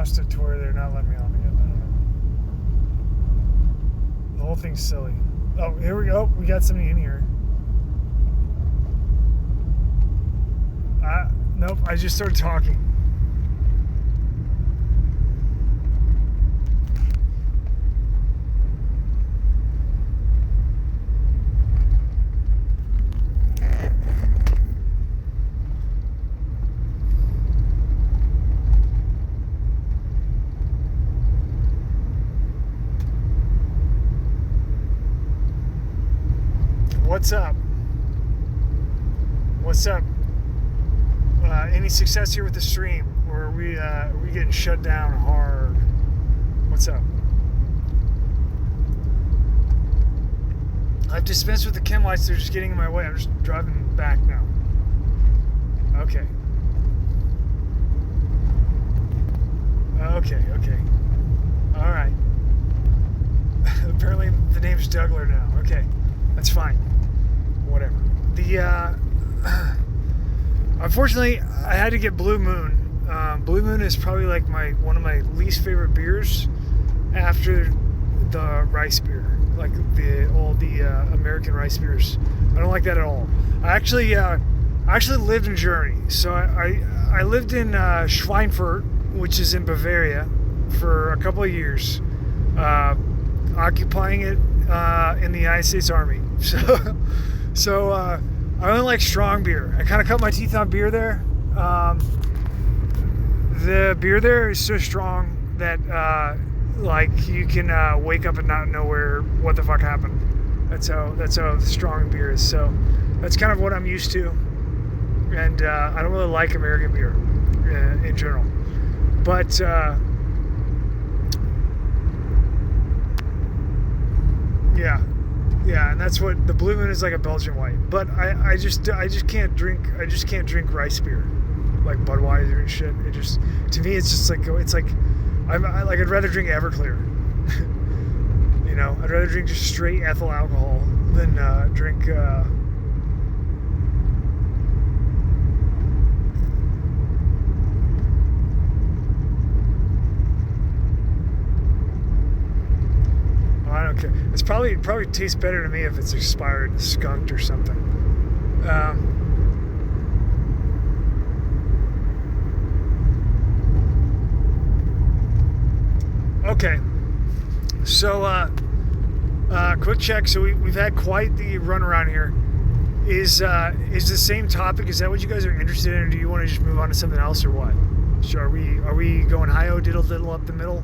lost it to where they're not letting me on again. I don't know. The whole thing's silly. Oh, here we go. We got somebody in here. Nope, I just started talking. What's up? What's up? Any success here with the stream? Or are we getting shut down hard? What's up? I've dispensed with the chem lights. They're just getting in my way. I'm just driving back now. Okay. Okay. All right. Apparently the name's Dougler now. Okay. That's fine. Whatever. Unfortunately, I had to get Blue Moon. Blue Moon is probably like one of my least favorite beers after the rice beer, like all the American rice beers. I don't like that at all. I actually lived in Germany, so I lived in Schweinfurt, which is in Bavaria, for a couple of years, occupying it in the United States Army. So I only like strong beer. I kind of cut my teeth on beer there. The beer there is so strong that like you can wake up and not know what the fuck happened. That's how strong beer is. So that's kind of what I'm used to. And I don't really like American beer in general. But yeah, and that's what the Blue Moon is, like a Belgian white. But I just can't drink rice beer like Budweiser and shit. It just, to me, it's just like I'd rather drink Everclear. You know, I'd rather drink just straight ethyl alcohol than drink. I don't care. It probably tastes better to me if it's expired, skunked or something. Okay. So, quick check. So we've had quite the run around here. Is the same topic? Is that what you guys are interested in, or do you want to just move on to something else, or what? So are we going hi-oh diddle diddle up the middle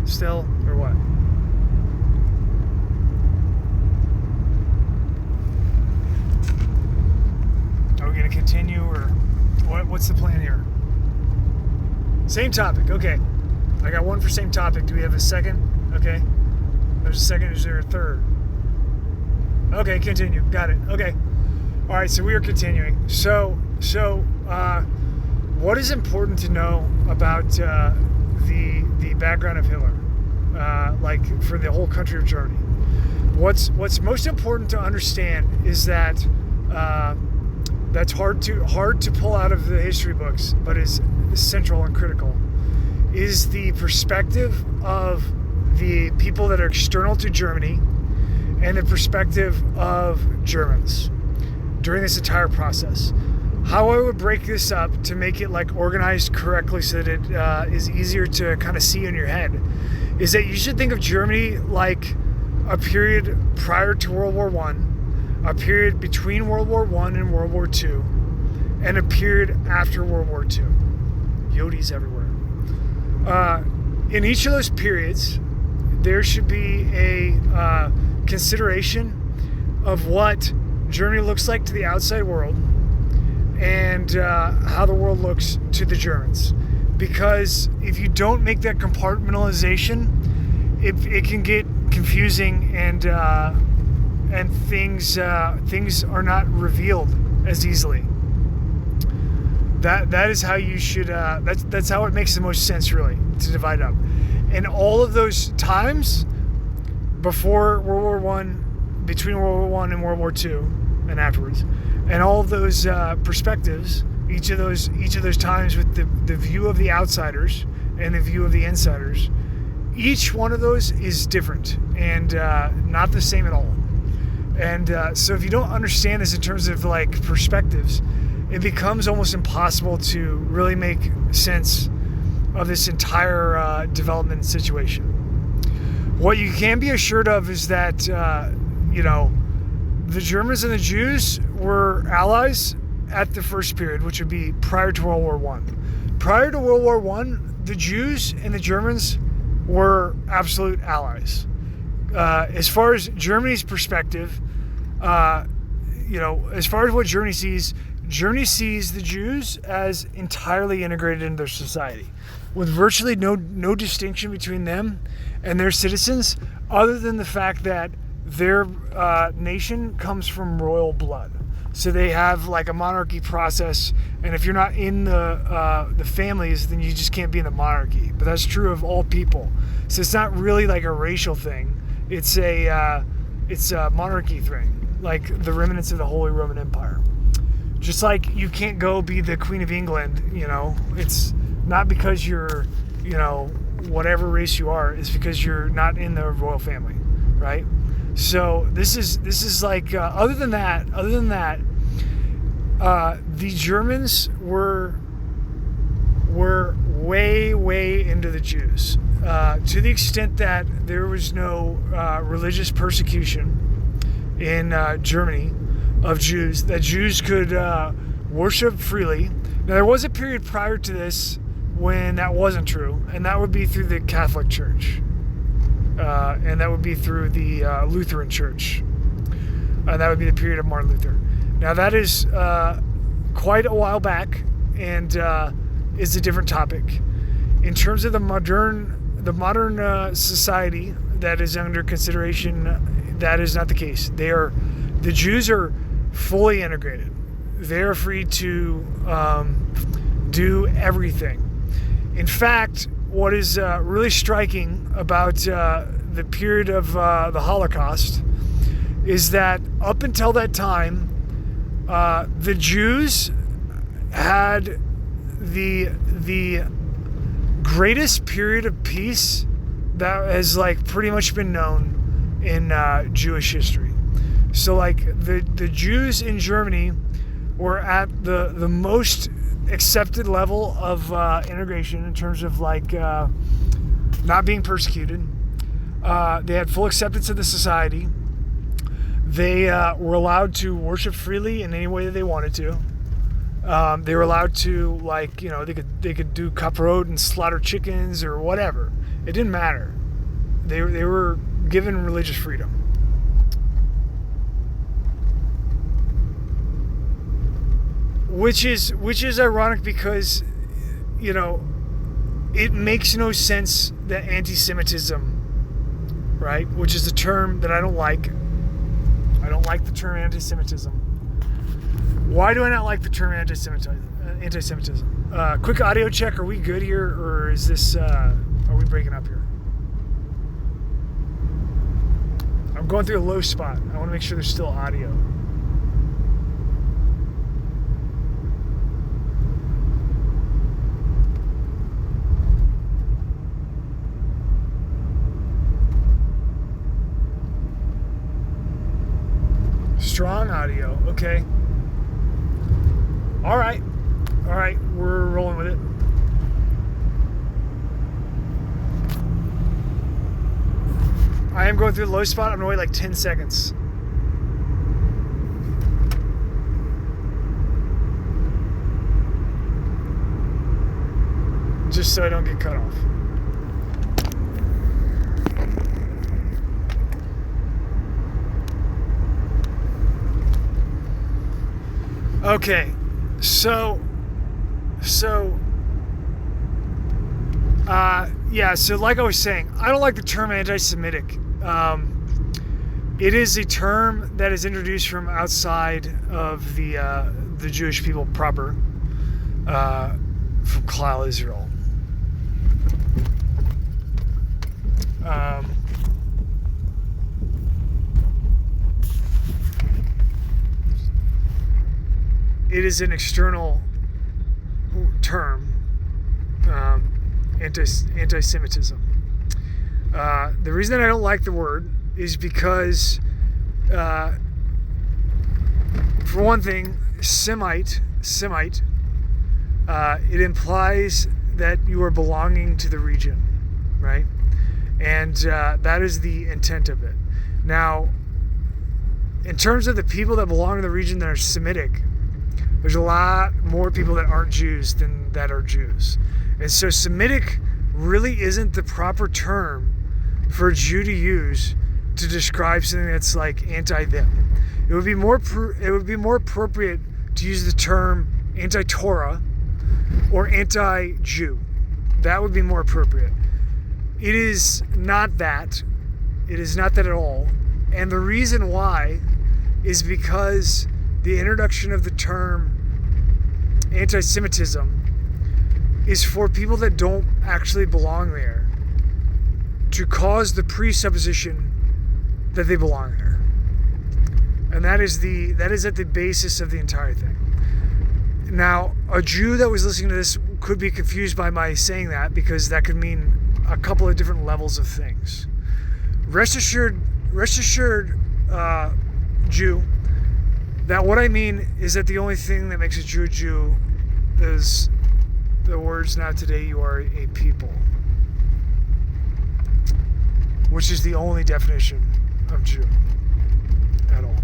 still, or what? Are we going to continue, or what's the plan here? Same topic. Okay. I got one for same topic. Do we have a second? Okay. There's a second. Is there a third? Okay, continue. Got it. Okay. All right, so we are continuing. So, what is important to know about the background of Hitler, like for the whole country of Germany? What's most important to understand is that that's hard to pull out of the history books, but is central and critical, is the perspective of the people that are external to Germany and the perspective of Germans during this entire process. How I would break this up to make it like organized correctly so that it is easier to kind of see in your head is that you should think of Germany like a period prior to World War I, a period between World War I and World War II, and a period after World War II. Yodis everywhere. In each of those periods, there should be a consideration of what Germany looks like to the outside world and how the world looks to the Germans. Because if you don't make that compartmentalization, it can get confusing and things are not revealed as easily. That is how you should. That's how it makes the most sense, really, to divide up. And all of those times before World War I, between World War I and World War II, and afterwards, and all of those perspectives, each of those times with the view of the outsiders and the view of the insiders. Each one of those is different and not the same at all. And so if you don't understand this in terms of like perspectives, it becomes almost impossible to really make sense of this entire development situation. What you can be assured of is that, the Germans and the Jews were allies at the first period, which would be prior to World War I. Prior to World War I, the Jews and the Germans were absolute allies. As far as Germany's perspective, as far as what Germany sees the Jews as entirely integrated into their society, with virtually no distinction between them and their citizens, other than the fact that their nation comes from royal blood. So they have like a monarchy process, and if you're not in the families, then you just can't be in the monarchy. But that's true of all people. So it's not really like a racial thing. It's a monarchy thing, like the remnants of the Holy Roman Empire. Just like you can't go be the Queen of England, it's not because you're, whatever race you are, it's because you're not in the royal family, right? So this is like other than that, the Germans were way into the Jews, to the extent that there was no religious persecution in Germany of Jews, that Jews could worship freely. Now there was a period prior to this when that wasn't true, and that would be through the Catholic Church. And that would be through the Lutheran Church. And that would be the period of Martin Luther. Now that is quite a while back, and is a different topic. In terms of the modern society that is under consideration, that is not the case. The Jews are fully integrated. They are free to do everything. In fact, what is really striking about the period of the Holocaust is that up until that time, the Jews had the greatest period of peace that has like pretty much been known in Jewish history. So like the Jews in Germany were at the most accepted level of integration in terms of like not being persecuted. They had full acceptance of the society. They were allowed to worship freely in any way that they wanted to. They were allowed to they could do kaparot and slaughter chickens or whatever. It didn't matter. They were given religious freedom. Which is ironic because, it makes no sense that anti-Semitism, right, which is a term that I don't like. I don't like the term anti-Semitism. Why do I not like the term anti-Semitism? Quick audio check. Are we good here, or is this? Are we breaking up here? I'm going through a low spot. I want to make sure there's still audio. Strong audio. Okay. All right. We're rolling with it. I am going through the low spot. I'm going to wait like 10 seconds. Just so I don't get cut off. Okay, so like I was saying, I don't like the term anti-Semitic. It is a term that is introduced from outside of the Jewish people proper, from Klal Israel. It is an external term. anti-Semitism. The reason I don't like the word is because, for one thing, Semite, it implies that you are belonging to the region, right? And that is the intent of it. Now, in terms of the people that belong to the region that are Semitic, there's a lot more people that aren't Jews than that are Jews. And so Semitic really isn't the proper term for a Jew to use to describe something that's like anti-them. It would be more appropriate to use the term anti-Torah or anti-Jew. That would be more appropriate. It is not that. It is not that at all. And the reason why is because the introduction of the term anti-Semitism is for people that don't actually belong there to cause the presupposition that they belong there. And that is at the basis of the entire thing. Now, a Jew that was listening to this could be confused by my saying that, because that could mean a couple of different levels of things. Rest assured, Jew, that what I mean is that the only thing that makes a Jew is the words, "Now today you are a people," which is the only definition of Jew at all.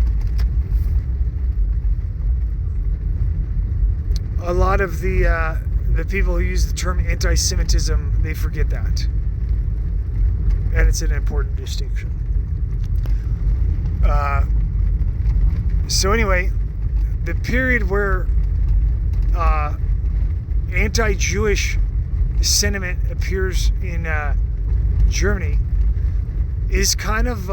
A lot of the people who use the term anti-Semitism, they forget that. And it's an important distinction. So anyway, the period where anti-Jewish sentiment appears in Germany is kind of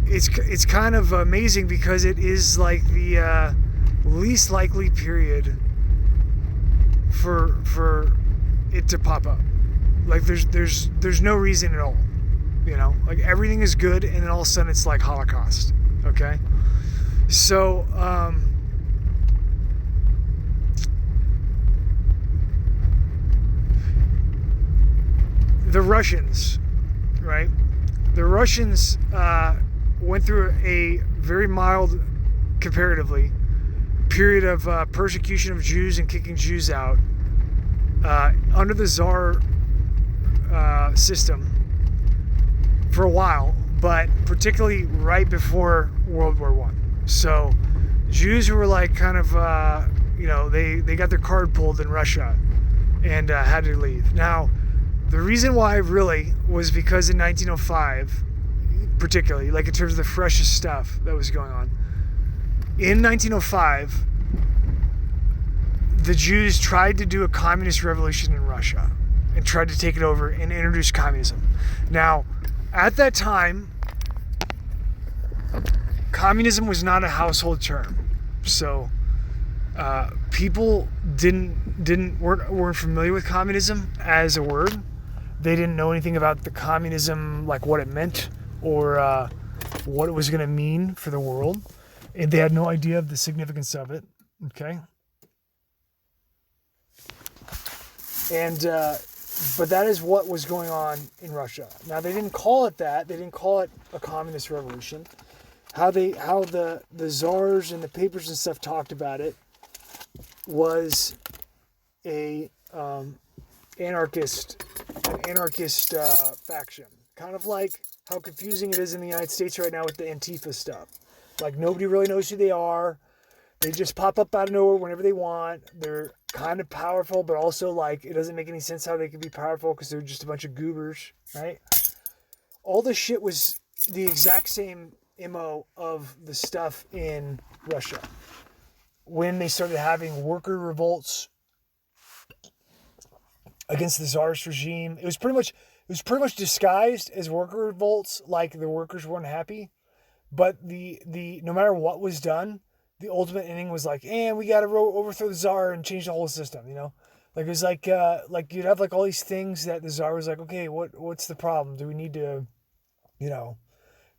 it's kind of amazing, because it is like the least likely period for it to pop up. Like there's no reason at all, you know. Like everything is good, and then all of a sudden it's like Holocaust. Okay, so the Russians, right? The Russians went through a very mild, comparatively, period of persecution of Jews and kicking Jews out under the Tsar system for a while, but particularly right before World War I. So Jews who were like kind of, they got their card pulled in Russia and had to leave. Now, the reason why really was because in 1905, particularly, like in terms of the freshest stuff that was going on, in 1905, the Jews tried to do a communist revolution in Russia and tried to take it over and introduce communism. Now, at that time, communism was not a household term, so people weren't familiar with communism as a word. They didn't know anything about the communism, like what it meant or what it was going to mean for the world. And they had no idea of the significance of it. Okay. And but that is what was going on in Russia. Now, they didn't call it that. They didn't call it a communist revolution. How the czars and the papers and stuff talked about it was an anarchist faction. Kind of like how confusing it is in the United States right now with the Antifa stuff. Like, nobody really knows who they are. They just pop up out of nowhere whenever they want. They're kind of powerful, but also, like, it doesn't make any sense how they could be powerful because they're just a bunch of goobers, right? All this shit was the exact same MO of the stuff in Russia. When they started having worker revolts against the Tsarist regime, it was pretty much disguised as worker revolts, like the workers weren't happy. But the no matter what was done, the ultimate ending was like, we got to overthrow the Tsar and change the whole system, you know? Like, it was like you'd have like all these things that the Tsar was like, okay, what's the problem? Do we need to, do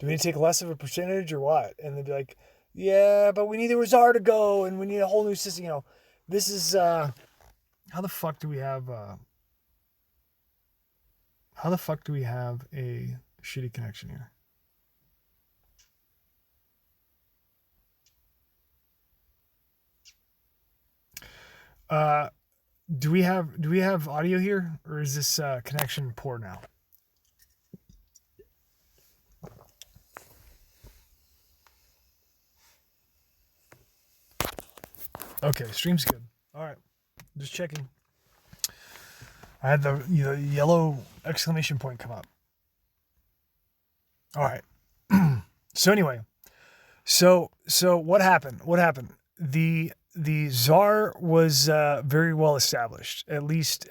we need to take less of a percentage or what? And they'd be like, yeah, but we need the Tsar to go and we need a whole new system, This is How the fuck do we have how the fuck do we have a shitty connection here? Do we have audio here, or is this connection poor now? Okay, stream's good. All right, just checking. I had the yellow exclamation point come up. All right. So anyway, so what happened? What happened? The czar was very well established, at least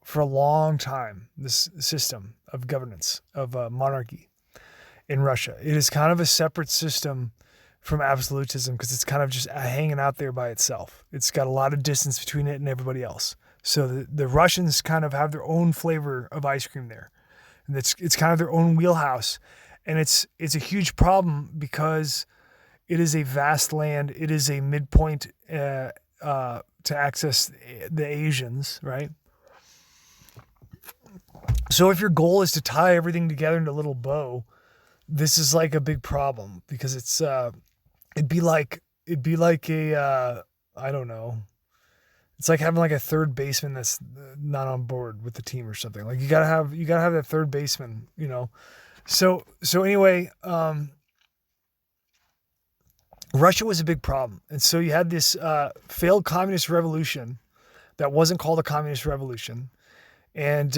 for a long time. This system of governance of monarchy in Russia, it is kind of a separate system from absolutism because it's kind of just hanging out there by itself. It's got a lot of distance between it and everybody else. So the Russians kind of have their own flavor of ice cream there, and it's kind of their own wheelhouse, and it's a huge problem because it is a vast land. It is a midpoint to access the Asians, right? So if your goal is to tie everything together into a little bow, this is like a big problem because it's it'd be like a I don't know. It's like having like a third baseman that's not on board with the team or something. Like you gotta have that third baseman, you know. So anyway, Russia was a big problem, and so you had this failed communist revolution that wasn't called a communist revolution, and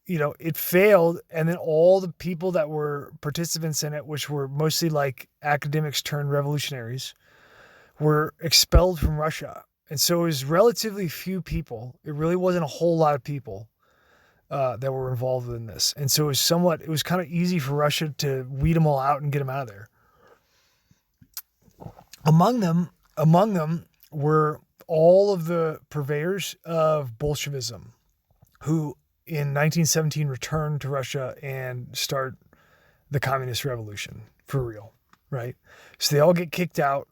it failed, and then all the people that were participants in it, which were mostly like academics turned revolutionaries, were expelled from Russia. And so it was relatively few people. It really wasn't a whole lot of people that were involved in this. And so it was kind of easy for Russia to weed them all out and get them out of there. Among them were all of the purveyors of Bolshevism, who in 1917 returned to Russia and start the communist revolution for real, right? So they all get kicked out,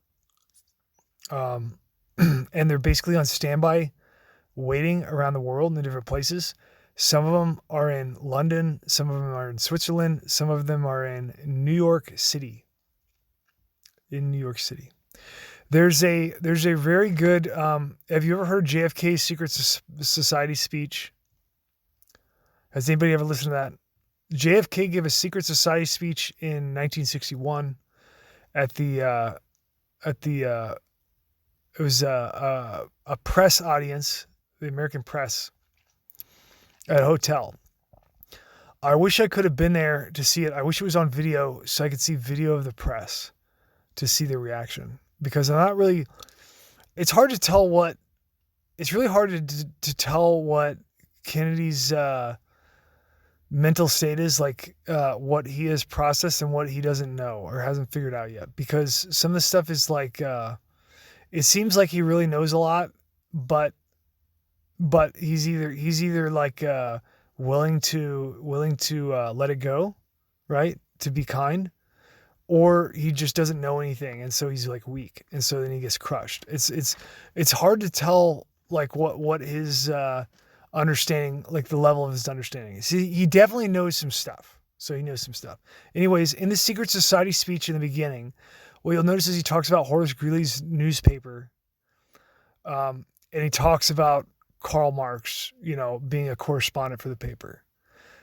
and they're basically on standby, waiting around the world in the different places. Some of them are in London, some of them are in Switzerland, some of them are in New York City. There's a very good. Have you ever heard JFK's Secret Society speech? Has anybody ever listened to that? JFK gave a secret society speech in 1961 it was a press audience, the American press, at a hotel. I wish I could have been there to see it. I wish it was on video so I could see video of the press to see the reaction, because it's hard to tell it's really hard to tell what Kennedy's mental state is, like what he has processed and what he doesn't know or hasn't figured out yet, because some of the stuff is like it seems like he really knows a lot, but he's either like willing to let it go, right, to be kind, or he just doesn't know anything, and so he's like weak, and so then he gets crushed. It's hard to tell like what his understanding, like the level of his understanding is. He definitely knows some stuff. So he knows some stuff. Anyways, in the Secret Society speech in the beginning, what you'll notice is he talks about Horace Greeley's newspaper, and he talks about Karl Marx, being a correspondent for the paper.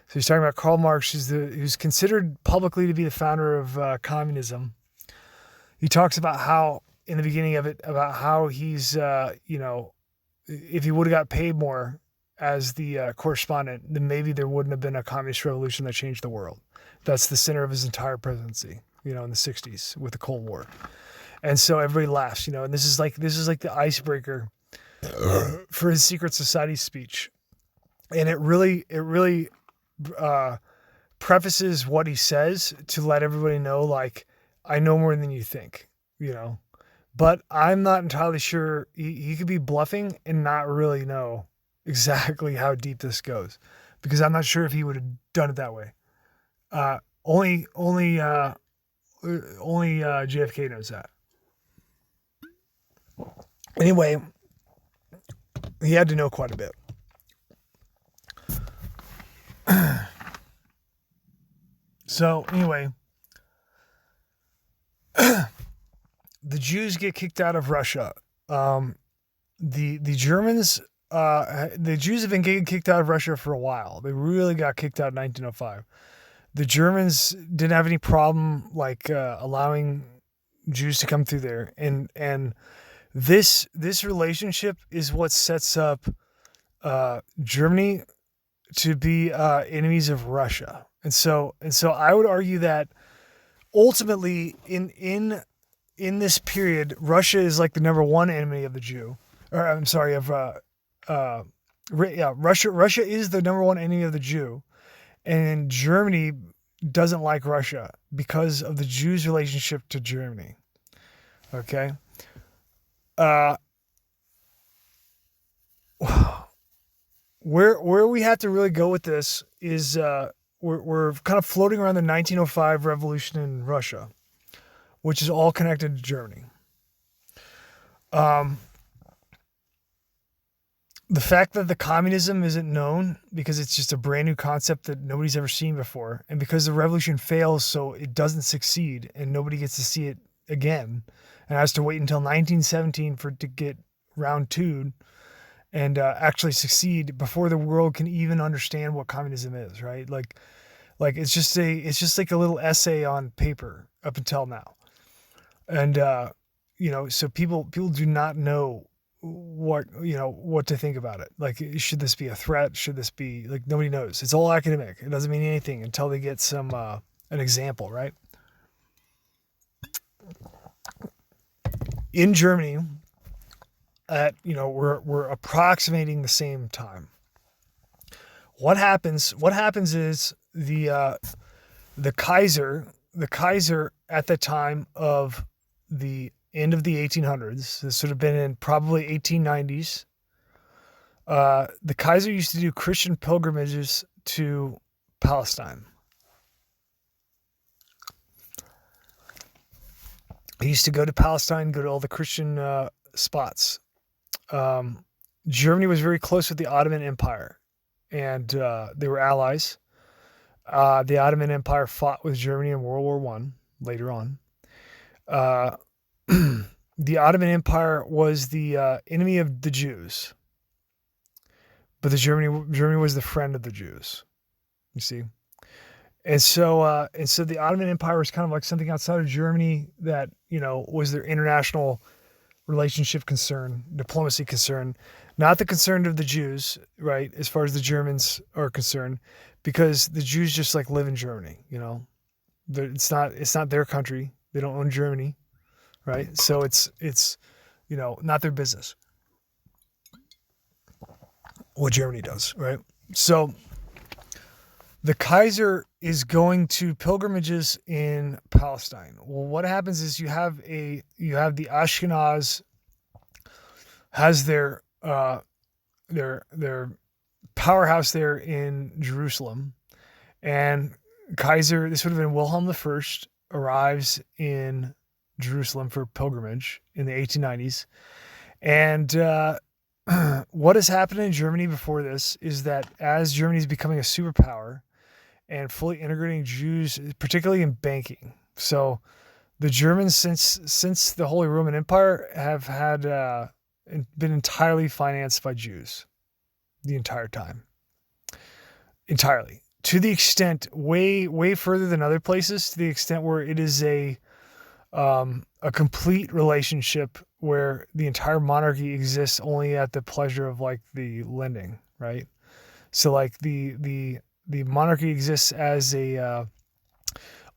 So he's talking about Karl Marx, who's considered publicly to be the founder of communism. He talks about how, in the beginning of it, about how he's, if he would have got paid more as the correspondent, then maybe there wouldn't have been a communist revolution that changed the world. That's the center of his entire presidency, in the 60s with the Cold War. And so everybody laughs, and this is like the icebreaker for his Secret Society speech. And it really prefaces what he says to let everybody know, like, I know more than you think, but I'm not entirely sure. He could be bluffing and not really know exactly how deep this goes, because I'm not sure if he would have done it that way. Only JFK knows that. Anyway, He had to know quite a bit. So anyway, the Jews get kicked out of Russia. The Germans, the Jews have been getting kicked out of Russia for a while. They really got kicked out in 1905. The Germans didn't have any problem allowing Jews to come through there, and this relationship is what sets up Germany to be enemies of Russia. And so I would argue that ultimately in this period, Russia is like the number one enemy of the Jew. Or I'm sorry, Russia is the number one enemy of the Jew, and Germany doesn't like Russia because of the Jews' relationship to Germany. Okay. Where we have to really go with this is we're kind of floating around the 1905 revolution in Russia, which is all connected to Germany. The fact that the communism isn't known because it's just a brand new concept that nobody's ever seen before, and because the revolution fails, so it doesn't succeed, and nobody gets to see it again, and has to wait until 1917 for it to get round two and actually succeed before the world can even understand what communism is, right? Like it's just like a little essay on paper up until now, and so people do not know what to think about it. Like, should this be a threat? Should this be like, nobody knows. It's all academic. It doesn't mean anything until they get some an example, right? In Germany, we're approximating the same time. What happens is the Kaiser at the time of the end of the 1800s, this would have been in probably 1890s. The Kaiser used to do Christian pilgrimages to Palestine. He used to go to Palestine, go to all the Christian spots. Germany was very close with the Ottoman Empire, and they were allies. The Ottoman Empire fought with Germany in World War I later on. The Ottoman Empire was the enemy of the Jews, but Germany was the friend of the Jews. You see, and so the Ottoman Empire was kind of like something outside of Germany that was their international relationship concern, diplomacy concern, not the concern of the Jews, right? As far as the Germans are concerned, because the Jews just live in Germany. It's not their country. They don't own Germany. Right. So it's not their business what Germany does. Right. So the Kaiser is going to pilgrimages in Palestine. Well, what happens is you have the Ashkenaz has their powerhouse there in Jerusalem, and Kaiser, this would have been Wilhelm I, arrives in Jerusalem for pilgrimage in the 1890s. And what has happened in Germany before this is that as Germany is becoming a superpower and fully integrating Jews, particularly in banking. So the Germans, since the Holy Roman Empire, have had been entirely financed by Jews the entire time. Entirely. To the extent, way further than other places, to the extent where it is a complete relationship where the entire monarchy exists only at the pleasure of the lending, right? So the monarchy exists as a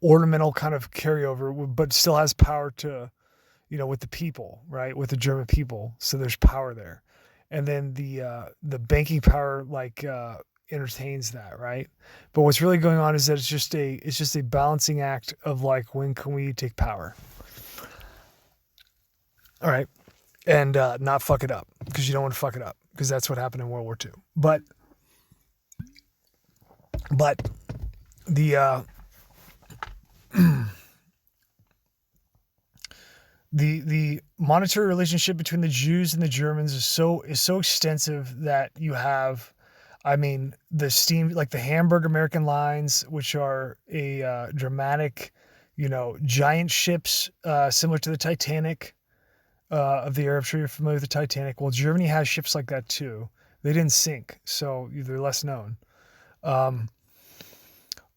ornamental kind of carryover, but still has power to, with the people, right? With the German people. So there's power there. And then the banking power entertains that, right? But what's really going on is that it's just a balancing act of when can we take power, all right, and not fuck it up, because you don't want to fuck it up, because that's what happened in World War II. But the the monetary relationship between the Jews and the Germans is so extensive that you have, I mean, the Hamburg American lines, which are a dramatic, giant ships similar to the Titanic of the era. I'm sure you're familiar with the Titanic. Well, Germany has ships like that too. They didn't sink, so they're less known.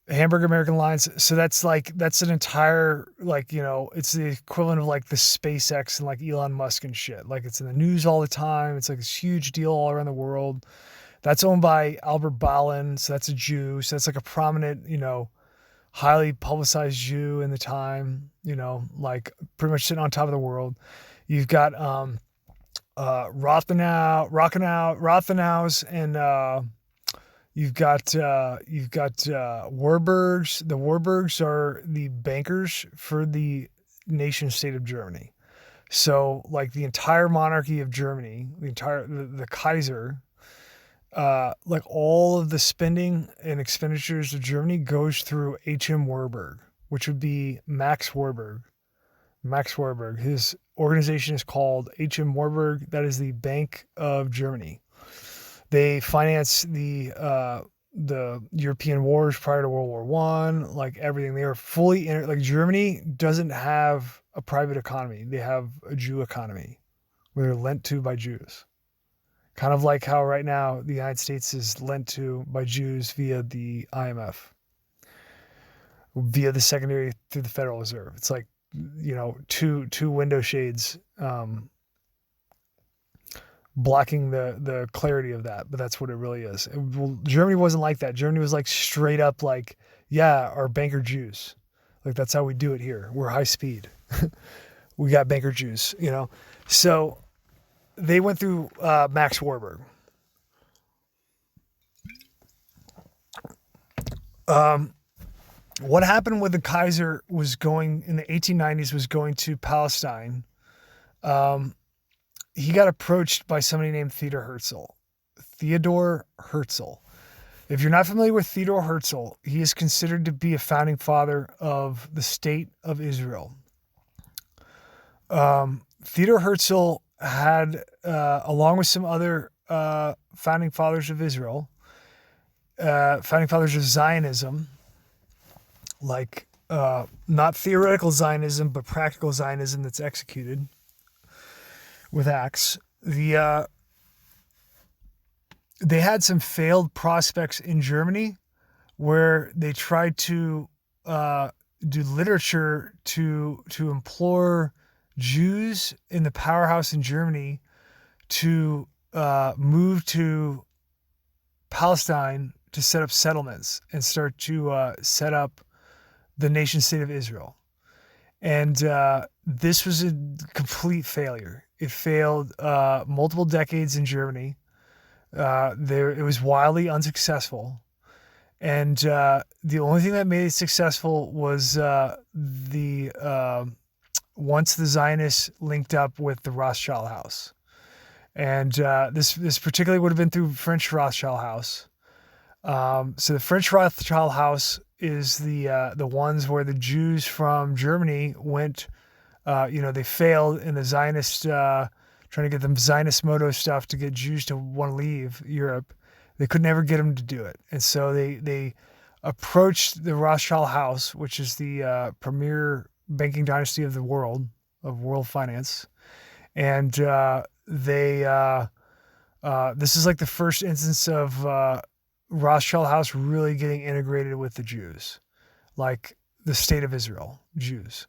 Hamburg American Lines. So that's an entire, it's the equivalent of like the SpaceX and like Elon Musk and shit. Like it's in the news all the time. It's like this huge deal all around the world. That's owned by Albert Ballin. So that's a Jew. So that's like a prominent, highly publicized Jew in the time, like pretty much sitting on top of the world. You've got, Rothenau's and, You've got Warburgs. The Warburgs are the bankers for the nation state of Germany. So like the entire monarchy of Germany, the Kaiser, like all of the spending and expenditures of Germany goes through H.M. Warburg, which would be Max Warburg. Max Warburg. His organization is called H.M. Warburg. That is the Bank of Germany. They finance the European wars prior to World War I, like everything. They are fully like Germany doesn't have a private economy. They have a Jew economy where they're lent to by Jews. Kind of like how right now the United States is lent to by Jews via the IMF, via the secondary through the Federal Reserve. It's like, two window shades, blocking the clarity of that, but that's what it really is. Well, Germany wasn't like that. Germany was like straight up like, yeah, our banker Jews. Like that's how we do it here. We're high speed. We got banker Jews, So they went through Max Warburg. What happened with the Kaiser was going in the 1890s was going to Palestine. He got approached by somebody named Theodor Herzl. If you're not familiar with Theodor Herzl, he is considered to be a founding father of the state of Israel. Theodor Herzl had, along with some other founding fathers of Israel, founding fathers of Zionism, like not theoretical Zionism, but practical Zionism that's executed with acts. They had some failed prospects in Germany where they tried to do literature to implore Jews in the powerhouse in Germany to move to Palestine to set up settlements and start to set up the nation state of Israel. And this was a complete failure. It failed multiple decades in Germany. It was wildly unsuccessful. And the only thing that made it successful was once the Zionists linked up with the Rothschild House. And this particularly would have been through French Rothschild House. So the French Rothschild House is the ones where the Jews from Germany went. They failed in the Zionist, trying to get the Zionist Moto stuff to get Jews to want to leave Europe. They could never get them to do it. And so they approached the Rothschild House, which is the premier banking dynasty of the world, of world finance. And this is like the first instance of Rothschild House really getting integrated with the Jews, like the state of Israel, Jews.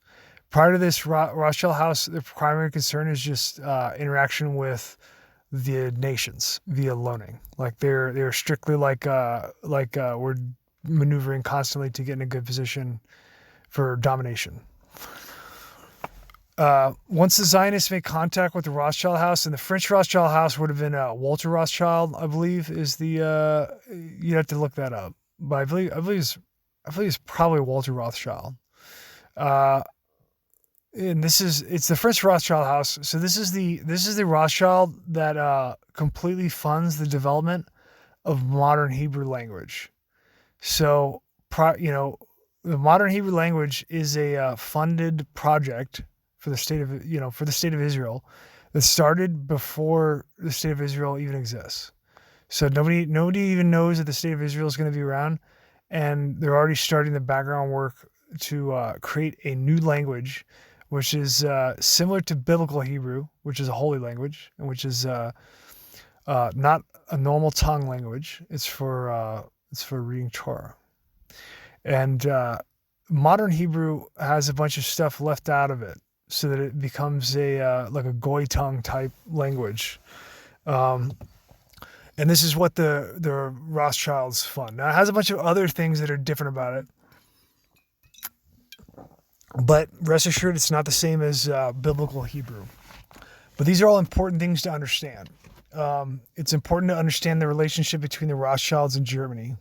Prior to this, Rothschild House, the primary concern is just interaction with the nations via loaning. Like they're strictly like we're maneuvering constantly to get in a good position for domination. Once the Zionists make contact with the Rothschild House, and the French Rothschild House would have been Walter Rothschild, I believe, is the you'd have to look that up, but I believe it's probably Walter Rothschild. And it's the French Rothschild House. So this is the Rothschild that completely funds the development of modern Hebrew language. So the modern Hebrew language is a funded project for the state of Israel that started before the state of Israel even exists. So nobody even knows that the state of Israel is going to be around, and they're already starting the background work to create a new language, which is similar to Biblical Hebrew, which is a holy language, and which is not a normal tongue language. It's for reading Torah. And modern Hebrew has a bunch of stuff left out of it, so that it becomes like a goy tongue type language. And this is what the Rothschilds fund. Now, it has a bunch of other things that are different about it, but rest assured, it's not the same as Biblical Hebrew. But these are all important things to understand. It's important to understand the relationship between the Rothschilds and Germany,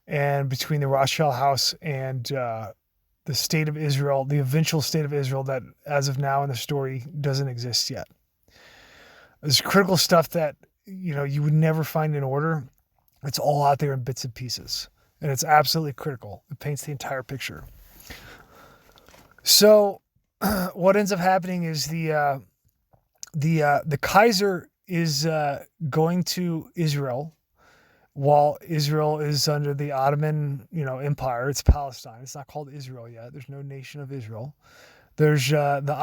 and between the Rothschild house and the state of Israel, the eventual state of Israel that, as of now in the story, doesn't exist yet. There's critical stuff that you would never find in order. It's all out there in bits and pieces, and it's absolutely critical. It paints the entire picture. So, what ends up happening is the Kaiser is going to Israel while Israel is under the Ottoman, Empire. It's Palestine. It's not called Israel yet. There's no nation of Israel. There's the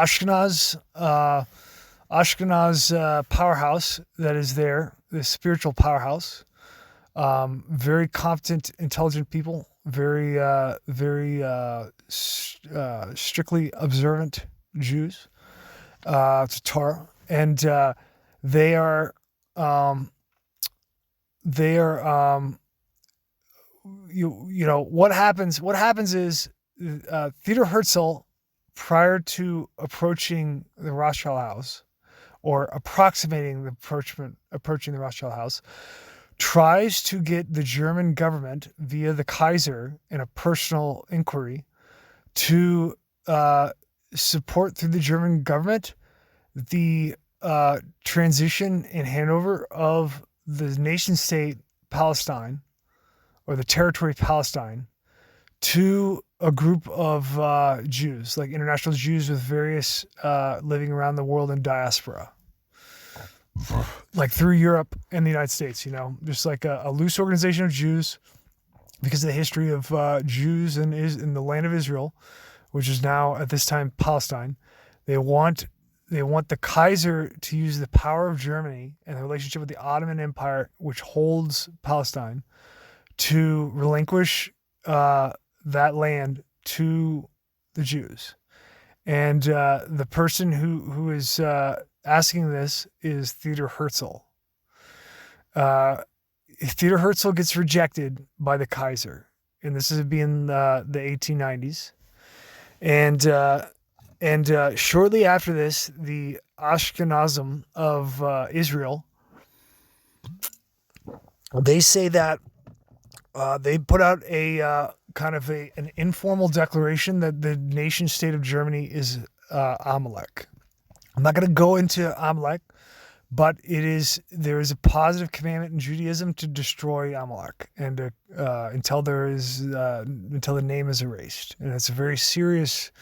Ashkenaz powerhouse that is there, the spiritual powerhouse. Very competent, intelligent people. Very strictly observant Jews to Torah, and they are what happens is Theodor Herzl, prior to approaching the Rothschild house, or approximating approaching the Rothschild house, tries to get the German government via the Kaiser in a personal inquiry to support through the German government the transition and handover of the nation state Palestine, or the territory Palestine, to a group of Jews, like international Jews with various living around the world in diaspora, like through Europe and the United States, just like a loose organization of Jews, because of the history of Jews in the land of Israel, which is now at this time Palestine. They want the Kaiser to use the power of Germany and the relationship with the Ottoman Empire, which holds Palestine, to relinquish that land to the Jews. And the person who is asking this is Theodor Herzl. Theodor Herzl gets rejected by the Kaiser, and this is being the 1890s. And shortly after this, the Ashkenazim of Israel, they say that they put out a kind of an informal declaration that the nation state of Germany is Amalek. I'm not going to go into Amalek, but there is a positive commandment in Judaism to destroy Amalek and until the name is erased, and it's a very serious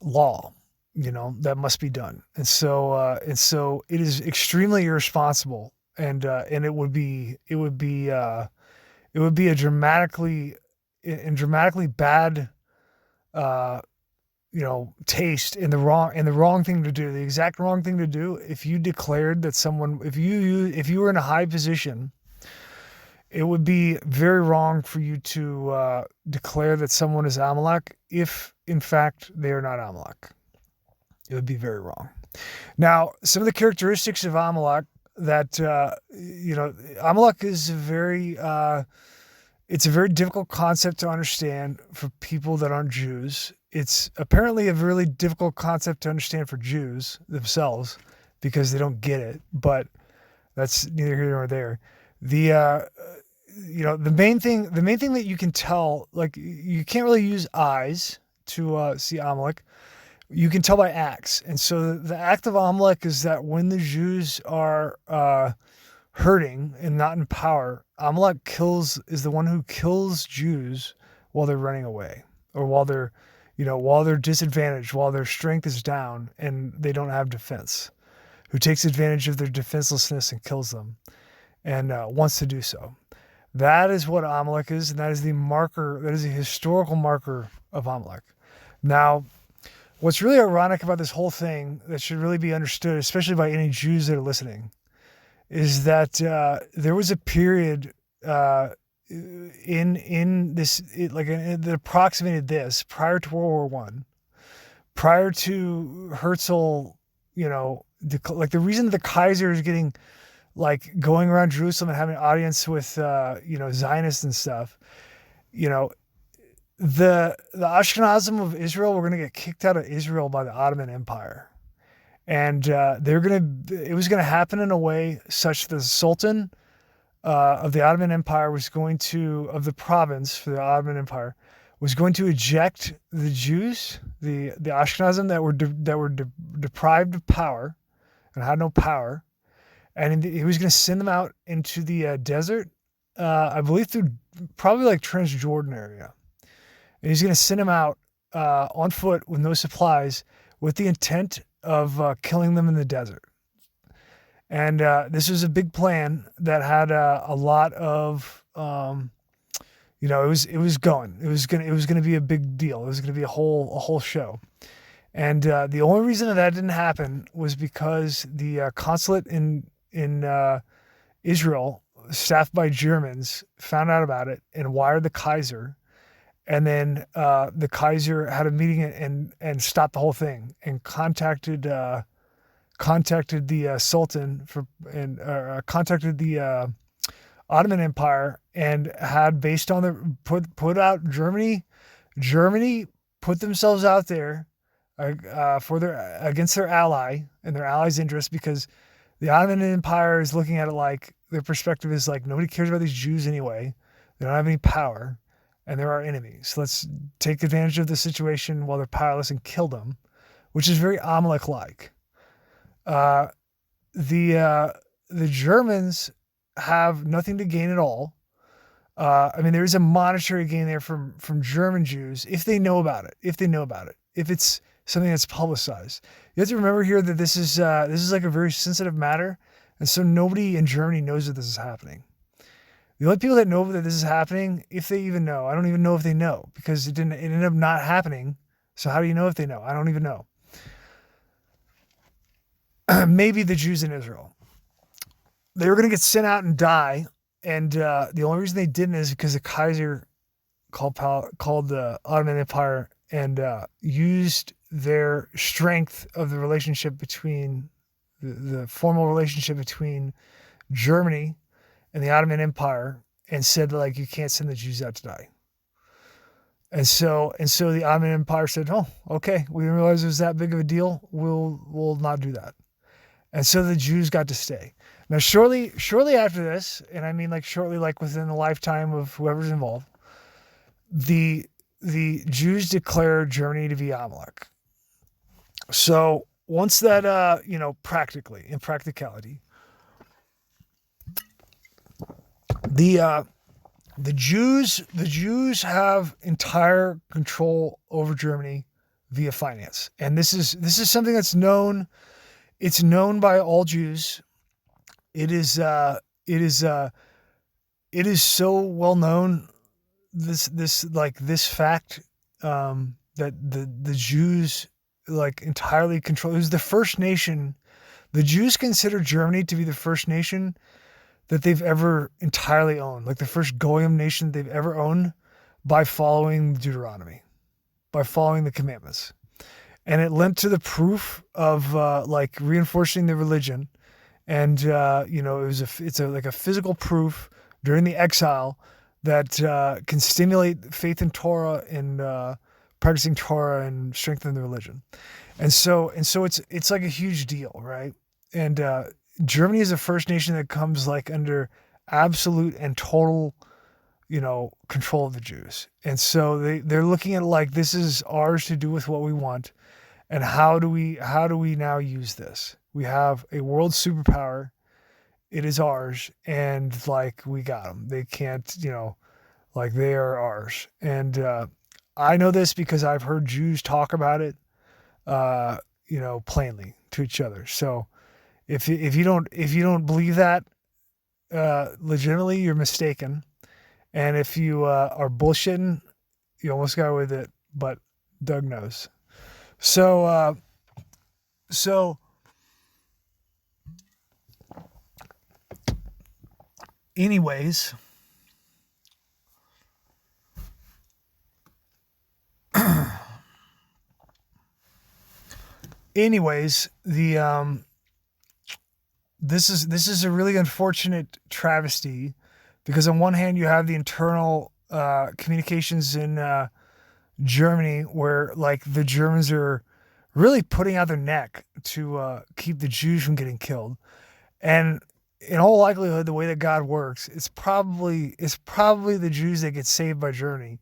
law, that must be done. And so it is extremely irresponsible, and it would be a dramatically bad taste, and the wrong thing to do, the exact wrong thing to do, if you declared that someone, if you were in a high position, it would be very wrong for you to declare that someone is Amalek if, in fact, they are not Amalek. It would be very wrong. Now, some of the characteristics of Amalek that, Amalek is it's a very difficult concept to understand for people that aren't Jews. It's apparently a really difficult concept to understand for Jews themselves because they don't get it, but that's neither here nor there. The main thing that you can tell, like, you can't really use eyes to see Amalek. You can tell by acts. And so the act of Amalek is that when the Jews are hurting and not in power, Amalek is the one who kills Jews while they're running away, or while they're disadvantaged, while their strength is down and they don't have defense, who takes advantage of their defenselessness and kills them, and wants to do so. That is what Amalek is, and that is the marker, that is the historical marker of Amalek. Now, what's really ironic about this whole thing that should really be understood, especially by any Jews that are listening, is that there was a period in this, that approximated this prior to World War I, prior to Herzl, like the reason the Kaiser is getting, like, going around Jerusalem and having an audience with, Zionists and stuff, the Ashkenazim of Israel were going to get kicked out of Israel by the Ottoman Empire. And it was going to happen in a way such that the Sultan of the Ottoman Empire of the province for the Ottoman Empire, was going to eject the Jews, the Ashkenazim that were deprived of power and had no power, and he was going to send them out into the desert, I believe through probably like Transjordan area. And he's going to send them out on foot with no supplies, with the intent of killing them in the desert. And this was a big plan that had a lot of, it was going to be a big deal. It was going to be a whole show. And the only reason that didn't happen was because the consulate in Israel, staffed by Germans, found out about it and wired the Kaiser. And then the Kaiser had a meeting and stopped the whole thing and contacted the Sultan contacted the Ottoman Empire, and had, based on put out Germany put themselves out there against their ally and their allies' interests, because the Ottoman Empire is looking at it like, their perspective is like, nobody cares about these Jews anyway. They don't have any power, and they're our enemies. Let's take advantage of the situation while they're powerless and kill them, which is very Amalek-like. The Germans have nothing to gain at all. There is a monetary gain there from German Jews if they know about it. If it's something that's publicized. You have to remember here that this is like a very sensitive matter, and so nobody in Germany knows that this is happening. The only people that know that this is happening, if they even know, I don't even know if they know, because it ended up not happening. So how do you know if they know? I don't even know. Maybe the Jews in Israel. They were going to get sent out and die, and the only reason they didn't is because the Kaiser called the Ottoman Empire and used their strength of the relationship between the formal relationship between Germany and the Ottoman Empire, and said, like, you can't send the Jews out to die. And so the Ottoman Empire said, oh, okay, we didn't realize it was that big of a deal. We'll not do that. And so the Jews got to stay. Now, shortly after this, and I mean like shortly, like within the lifetime of whoever's involved, the Jews declared Germany to be Amalek. So once that, practically, in practicality, the Jews have entire control over Germany via finance, and this is something that's known. It's known by all Jews. It is so well known, this fact, that the Jews, like, entirely control. It was the first nation. The Jews consider Germany to be the first nation that they've ever entirely owned, like the first Goyim nation they've ever owned, by following Deuteronomy, by following the commandments. And it lent to the proof of reinforcing the religion. And, it's like a physical proof during the exile that can stimulate faith in Torah and practicing Torah and strengthen the religion. And so it's like a huge deal, right? And Germany is the first nation that comes like under absolute and total, control of the Jews. And so they're looking at it like, this is ours to do with what we want. And how do we now use this? We have a world superpower. It is ours. And like, we got them. They can't, Like they are ours. And I know this because I've heard Jews talk about it, plainly to each other. So if you don't believe that legitimately, you're mistaken. And if you are bullshitting, you almost got with it. But Doug knows. So so anyways. Anyways, the this is a really unfortunate travesty because on one hand you have the internal communications in Germany where like the Germans are really putting out their neck to keep the Jews from getting killed, and in all likelihood, the way that God works, it's probably the Jews that get saved by Germany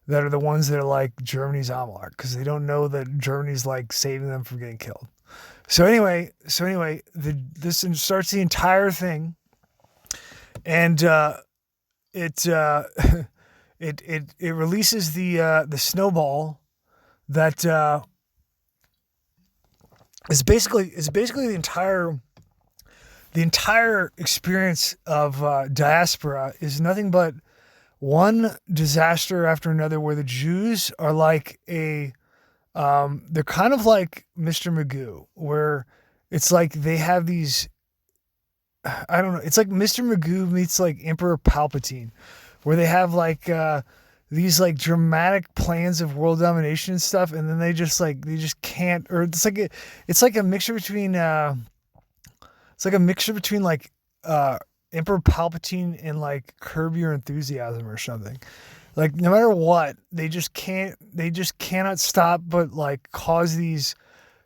that are the ones that are like Germany's Amalek because they don't know that Germany's like saving them from getting killed. So anyway, this starts the entire thing, and it it releases the snowball that is basically the entire experience of diaspora is nothing but one disaster after another where the Jews are like they're kind of like Mr. Magoo, where it's like they have these, I don't know, it's like Mr. Magoo meets like Emperor Palpatine, where they have like these like dramatic plans of world domination and stuff, and then they just can't, or it's like a mixture between like Emperor Palpatine and like Curb Your Enthusiasm or something. Like no matter what, they just cannot stop but like cause these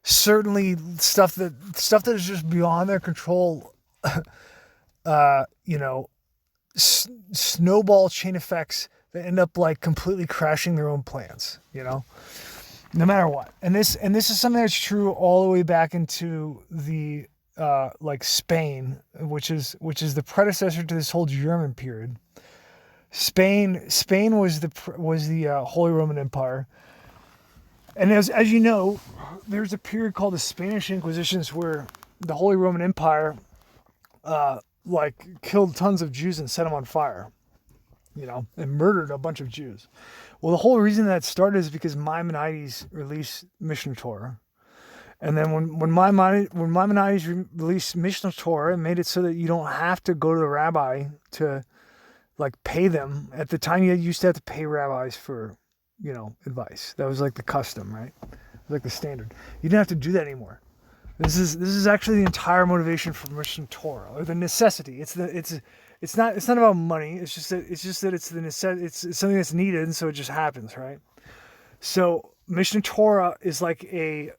certainly stuff that is just beyond their control. Snowball chain effects that end up like completely crashing their own plans. No matter what. And this is something that's true all the way back into the like Spain, which is the predecessor to this whole German period. Spain was the Holy Roman Empire, and as you know, there's a period called the Spanish Inquisitions where the Holy Roman Empire like killed tons of Jews and set them on fire, and murdered a bunch of Jews. Well, the whole reason that started is because Maimonides released Mishnah Torah. And then when Maimonides released Mishnah Torah, it made it so that you don't have to go to the rabbi to like pay them. At the time, you used to have to pay rabbis for, advice. That was like the custom, right? It was like the standard. You didn't have to do that anymore. This is actually the entire motivation for Mishnah Torah, or the necessity. It's not about money. It's just that it's the necessity. It's something that's needed, and so it just happens, right? So Mishnah Torah is like a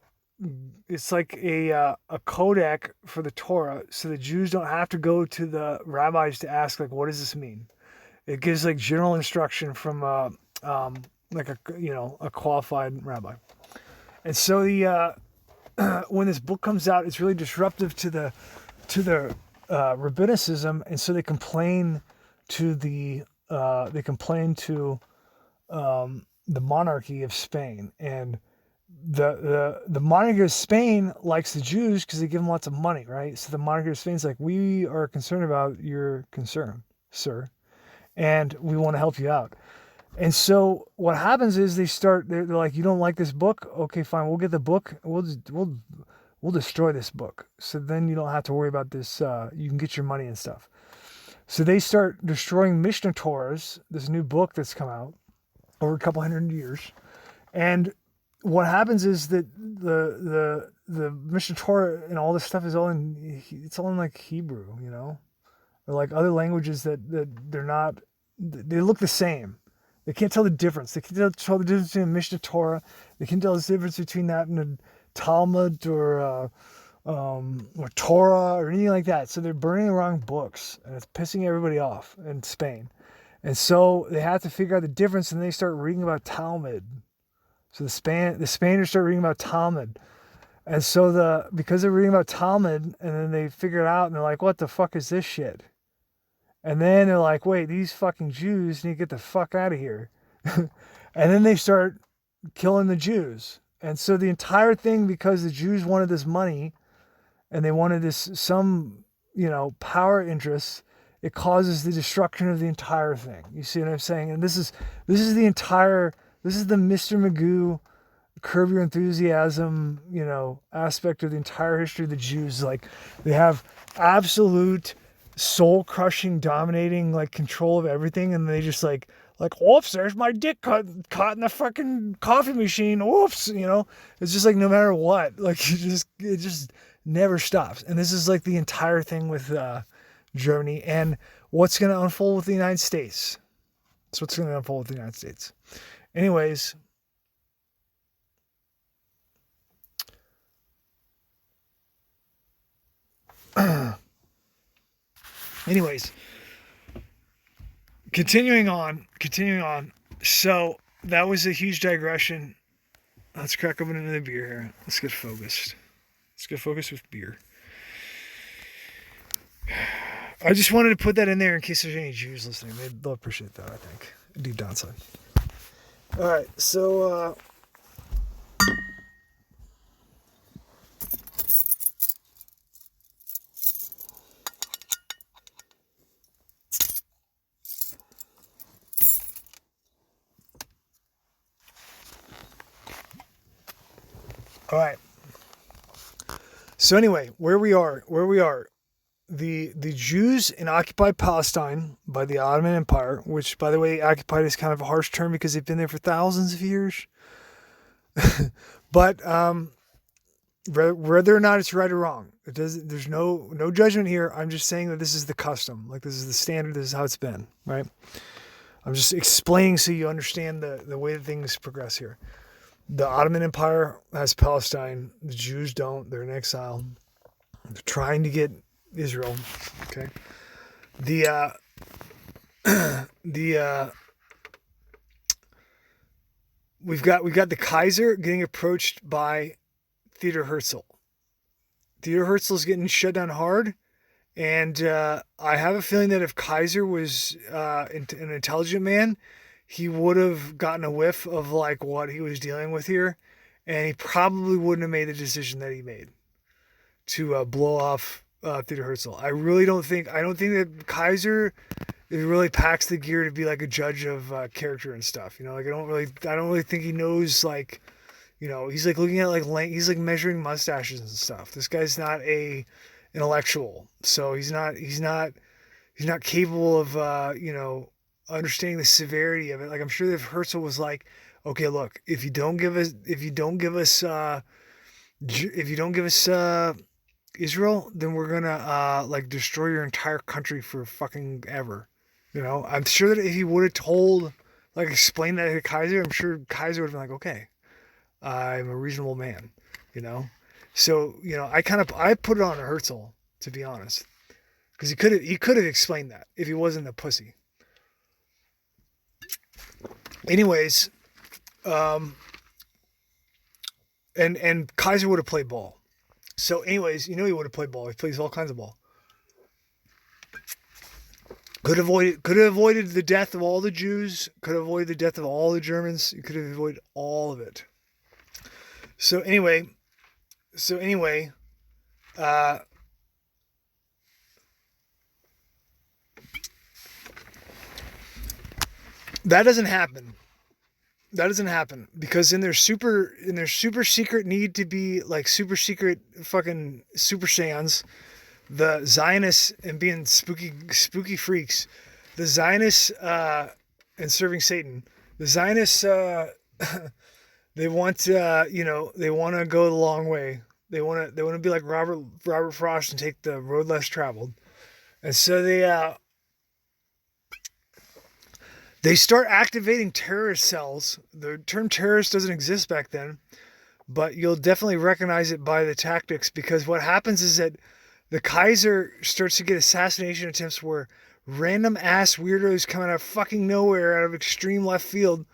codec for the Torah, so the Jews don't have to go to the rabbis to ask like, what does this mean? It gives like general instruction from like a qualified rabbi. And so the when this book comes out, it's really disruptive to the rabbinicism, and so they complain to the monarchy of Spain. And the monarchy of Spain likes the Jews because they give them lots of money, right? So the monarchy of Spain's like, we are concerned about your concern, sir, and we want to help you out. And so what happens is they're like, you don't like this book? Okay, fine, we'll get the book. We'll destroy this book. So then you don't have to worry about this. You can get your money and stuff. So they start destroying Mishnah Torahs, this new book that's come out over a couple hundred years. And what happens is that the Mishnah Torah and all this stuff is all in like Hebrew, or like other languages that they're not. They look the same. They can't tell the difference. They can't tell the difference between Mishnah Torah. They can't tell the difference between that and a Talmud or Torah or anything like that. So they're burning the wrong books, and it's pissing everybody off in Spain. And so they have to figure out the difference, and they start reading about Talmud. So the Spaniards start reading about Talmud. And so because they're reading about Talmud, and then they figure it out, and they're like, what the fuck is this shit? And then they're like, wait, these fucking Jews need to get the fuck out of here. And then they start killing the Jews. And so the entire thing, because the Jews wanted this money and they wanted some, power interests, it causes the destruction of the entire thing. You see what I'm saying? And this is the Mr. Magoo, Curb Your Enthusiasm, aspect of the entire history of the Jews. Like, they have absolute soul-crushing, dominating, like, control of everything, and they just like, oops, there's my dick caught in the fucking coffee machine. Oops, it's just like no matter what, like it just never stops. And this is like the entire thing with Germany and what's going to unfold with the United States. That's what's going to unfold with the United States. Anyways. Continuing on. So that was a huge digression. Let's crack open another beer here. Let's get focused. With beer. I just wanted to put that in there in case there's any Jews listening. They'll appreciate that, I think. Deep down inside. All right, so all right. So anyway, where we are, the Jews in occupied Palestine by the Ottoman Empire, which, by the way, occupied is kind of a harsh term because they've been there for thousands of years. But whether or not it's right or wrong, there's no judgment here. I'm just saying that this is the custom, like this is the standard. This is how it's been, right? I'm just explaining so you understand the way that things progress here. The Ottoman Empire has Palestine. The Jews don't. They're in exile. They're trying to get Israel. Okay. We've got the Kaiser getting approached by Theodor Herzl. Theodor Herzl is getting shut down hard, and I have a feeling that if Kaiser was an intelligent man, he would have gotten a whiff of like what he was dealing with here, and he probably wouldn't have made the decision that he made to blow off Theodor Herzl. I don't think that Kaiser really packs the gear to be like a judge of character and stuff. Like I don't really think he knows, like, he's like looking at he's like measuring mustaches and stuff. This guy's not a intellectual, so he's not capable of understanding the severity of it. Like, I'm sure if Herzl was like, okay, look, if you don't give us Israel, then we're gonna like destroy your entire country for fucking ever. I'm sure that if he would have explained that to Kaiser, I'm sure Kaiser would have been like, okay, I'm a reasonable man, So, I put it on Herzl, to be honest, because he could have explained that if he wasn't a pussy. Anyways, and Kaiser would have played ball. So anyways, he would have played ball. He plays all kinds of ball. Could have avoided the death of all the Jews. Could have avoided the death of all the Germans. You could have avoided all of it. So anyway, that doesn't happen. Because in their super secret need to be like super secret fucking Super Saiyans, the Zionists, and being spooky freaks, the Zionists and serving Satan, the Zionists they want they want to go the long way. They want to be like Robert Frost and take the road less traveled, and so they start activating terrorist cells. The term terrorist doesn't exist back then, but you'll definitely recognize it by the tactics, because what happens is that the Kaiser starts to get assassination attempts where random ass weirdos come out of fucking nowhere, out of extreme left field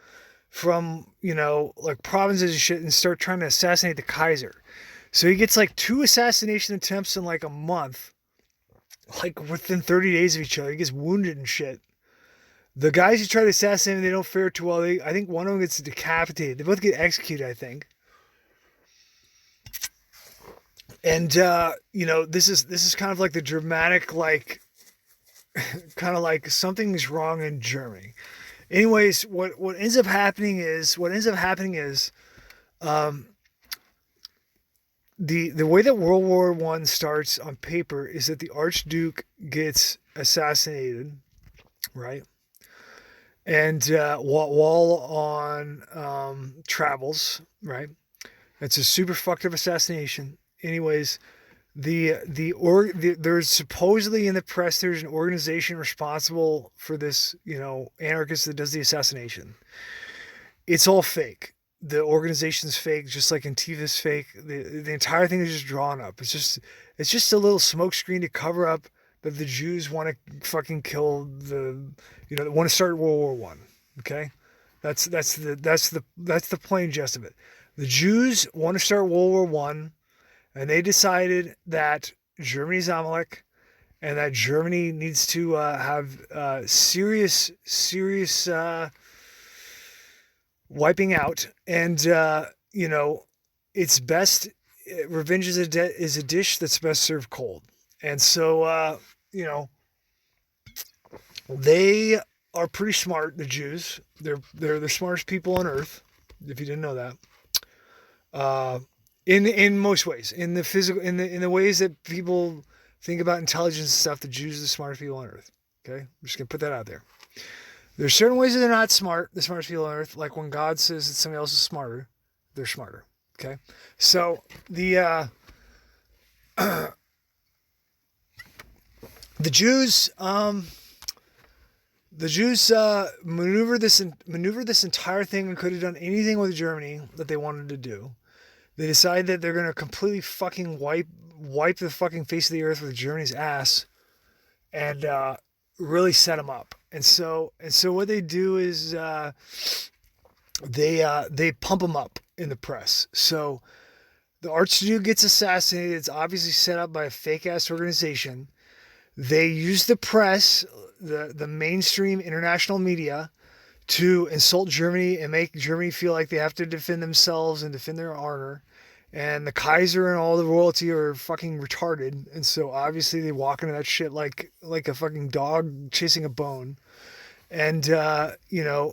from, like provinces and shit, and start trying to assassinate the Kaiser. So he gets like 2 assassination attempts in like a month. like within 30 days of each other. He gets wounded and shit. The guys who try to assassinate him, they don't fare too well. I think one of them gets decapitated. They both get executed, I think. And this is kind of like the dramatic, like, kind of like something's wrong in Germany. Anyways, what ends up happening is um, the way that World War One starts on paper is that the Archduke gets assassinated, right? And while on travels, right? It's a super fucked up assassination. Anyways, there's supposedly in the press there's an organization responsible for this, anarchist that does the assassination. It's all fake. The organization's fake, just like Antifa's fake. The entire thing is just drawn up. It's just a little smokescreen to cover up that the Jews want to fucking kill want to start World War One. Okay, that's the plain gist of it. The Jews want to start World War One, and they decided that Germany's Amalek, and that Germany needs to have serious wiping out, and it's best. Revenge is a dish that's best served cold, and so they are pretty smart. The Jews, they're the smartest people on earth. If you didn't know that, in most ways, in the physical, in the ways that people think about intelligence and stuff, the Jews are the smartest people on earth. Okay, I'm just gonna put that out there. There's certain ways that they're not smart, the smartest people on earth, like when God says that somebody else is smarter, they're smarter. Okay, so the Jews maneuvered this entire thing and could have done anything with Germany that they wanted to do. They decide that they're going to completely fucking wipe the fucking face of the earth with Germany's ass, and really set them up. And so what they do is they pump them up in the press. So the Archduke gets assassinated. It's obviously set up by a fake ass organization. They use the press, the mainstream international media, to insult Germany and make Germany feel like they have to defend themselves and defend their honor. And the Kaiser and all the royalty are fucking retarded. And so obviously they walk into that shit like a fucking dog chasing a bone. And, and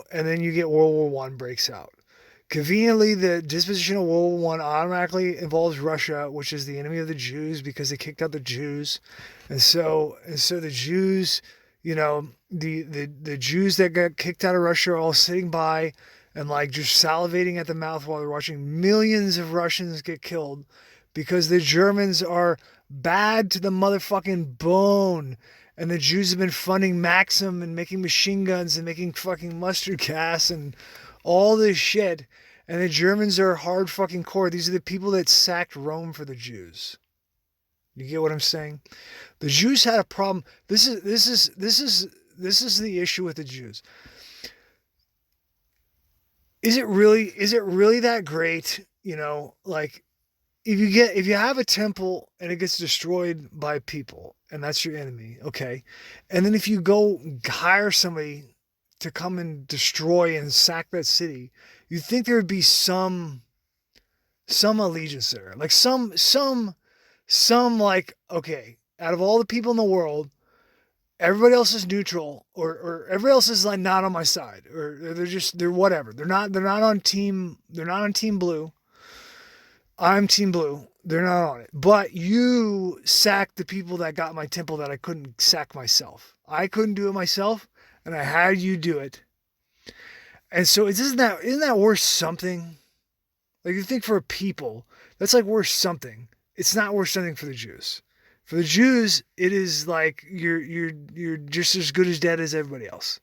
then you get World War One breaks out. Conveniently, the disposition of World War One automatically involves Russia, which is the enemy of the Jews because they kicked out the Jews. And so the Jews, the Jews that got kicked out of Russia are all sitting by and like just salivating at the mouth while they're watching millions of Russians get killed because the Germans are bad to the motherfucking bone. And the Jews have been funding Maxim and making machine guns and making fucking mustard gas and all this shit. And the Germans are hard fucking core. These are the people that sacked Rome for the Jews. You get what I'm saying? The Jews had a problem. This is the issue with the Jews. Is it really that great? Like if you have a temple and it gets destroyed by people and that's your enemy, okay. And then if you go hire somebody to come and destroy and sack that city, you'd think there would be some allegiance there. Like some like, okay, out of all the people in the world, everybody else is neutral or everybody else is like not on my side or they're whatever. They're not on team blue. I'm team blue. They're not on it. But you sacked the people that got my temple that I couldn't sack myself. I couldn't do it myself and I had you do it. And so isn't that worth something? Like you think for a people, that's like worth something. It's not worth something for the Jews. For the Jews, it is like you're just as good as dead as everybody else.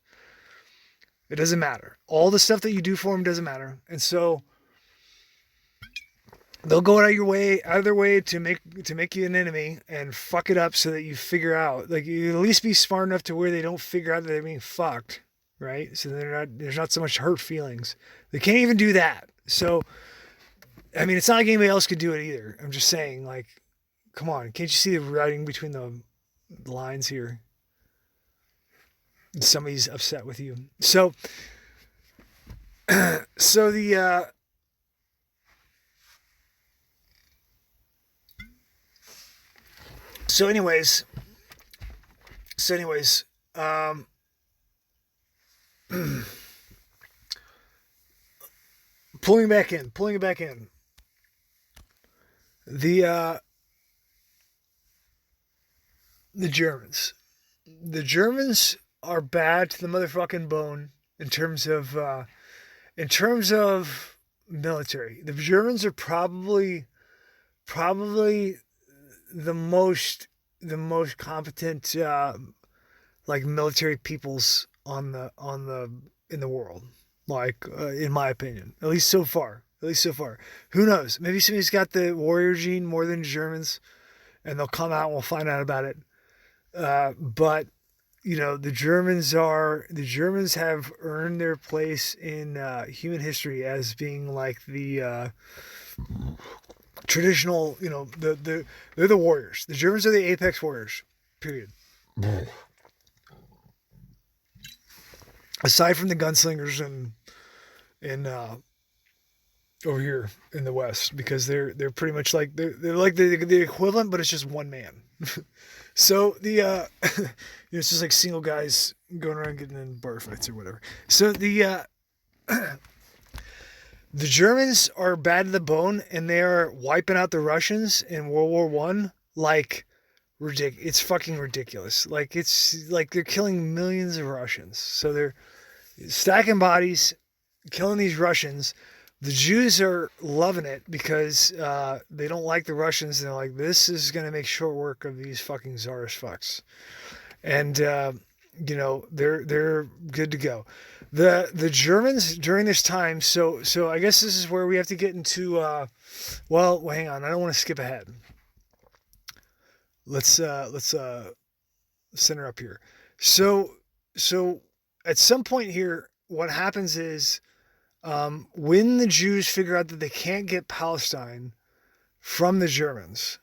It doesn't matter. All the stuff that you do for them doesn't matter. And so they'll go out of their way to make you an enemy and fuck it up so that you figure out, like you at least be smart enough to where they don't figure out that they're being fucked, right? So there's not so much hurt feelings. They can't even do that. So, I mean, it's not like anybody else could do it either. I'm just saying, like, come on, can't you see the writing between lines here. Somebody's upset with you. So so the so anyways um pulling it back in. The the Germans. The Germans are bad to the motherfucking bone in terms of military. The Germans are probably the most competent like military peoples on the in the world. Like in my opinion, at least so far. At least so far. Who knows? Maybe somebody's got the warrior gene more than Germans, and they'll come out and we'll find out about it. But you know, the Germans have earned their place in human history as being like the traditional. You know, they're the warriors. The Germans are the apex warriors. Period. Aside from the gunslingers and over here in the West, because they're pretty much like they're like the equivalent, but it's just one man. So the you know, it's just like single guys going around getting in bar fights or whatever. So the the Germans are bad to the bone, and they are wiping out the Russians in World War One. Like ridiculous. It's fucking ridiculous. Like it's like they're killing millions of Russians. So they're stacking bodies, killing these Russians. The Jews are loving it because they don't like the Russians. They're like, this is going to make short work of these fucking czarist fucks. And, you know, they're good to go. The Germans during this time, so I guess this is where we have to get into, well, hang on. I don't want to skip ahead. Let's center up here. So at some point here, what happens is, when the Jews figure out that they can't get Palestine from the Germans,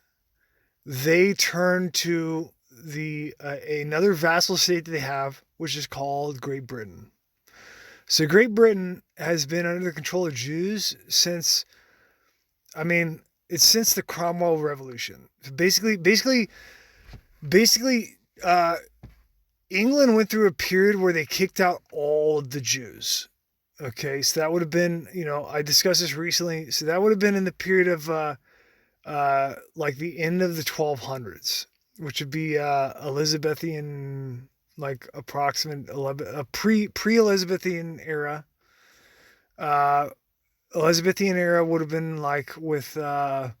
they turn to the another vassal state that they have, which is called Great Britain. So Great Britain has been under the control of Jews since, I mean, it's since the Cromwell Revolution. Basically, England went through a period where they kicked out all of the Jews. Okay, so that would have been, you know, I discussed this recently. So that would have been in the period of like the end of the 1200s, which would be Elizabethan, like approximate pre-Elizabethan era. Elizabethan era would have been like with that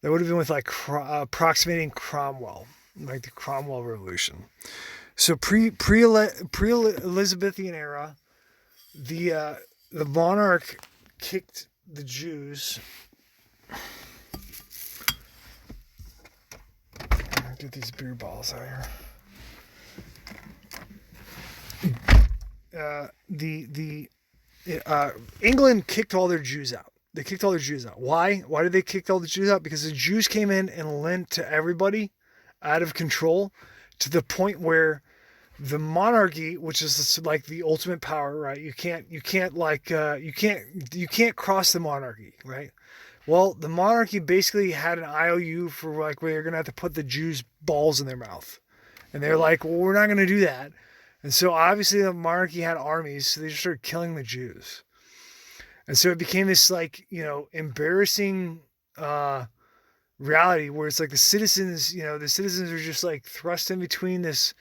would have been with like approximating Cromwell, like the Cromwell Revolution. So pre-Elizabethan era. The monarch kicked the Jews. Get these beer bottles out here. England kicked all their Jews out. They kicked all their Jews out. Why? Why did they kick all the Jews out? Because the Jews came in and lent to everybody, out of control, to the point where the monarchy, which is like the ultimate power, right? You can't cross the monarchy, right? Well, the monarchy basically had an IOU for like where you're gonna have to put the Jews' balls in their mouth, and they're like, well, we're not gonna do that. And so obviously the monarchy had armies, so they just started killing the Jews, and so it became this like, you know, embarrassing reality where it's like the citizens are just like thrust in between this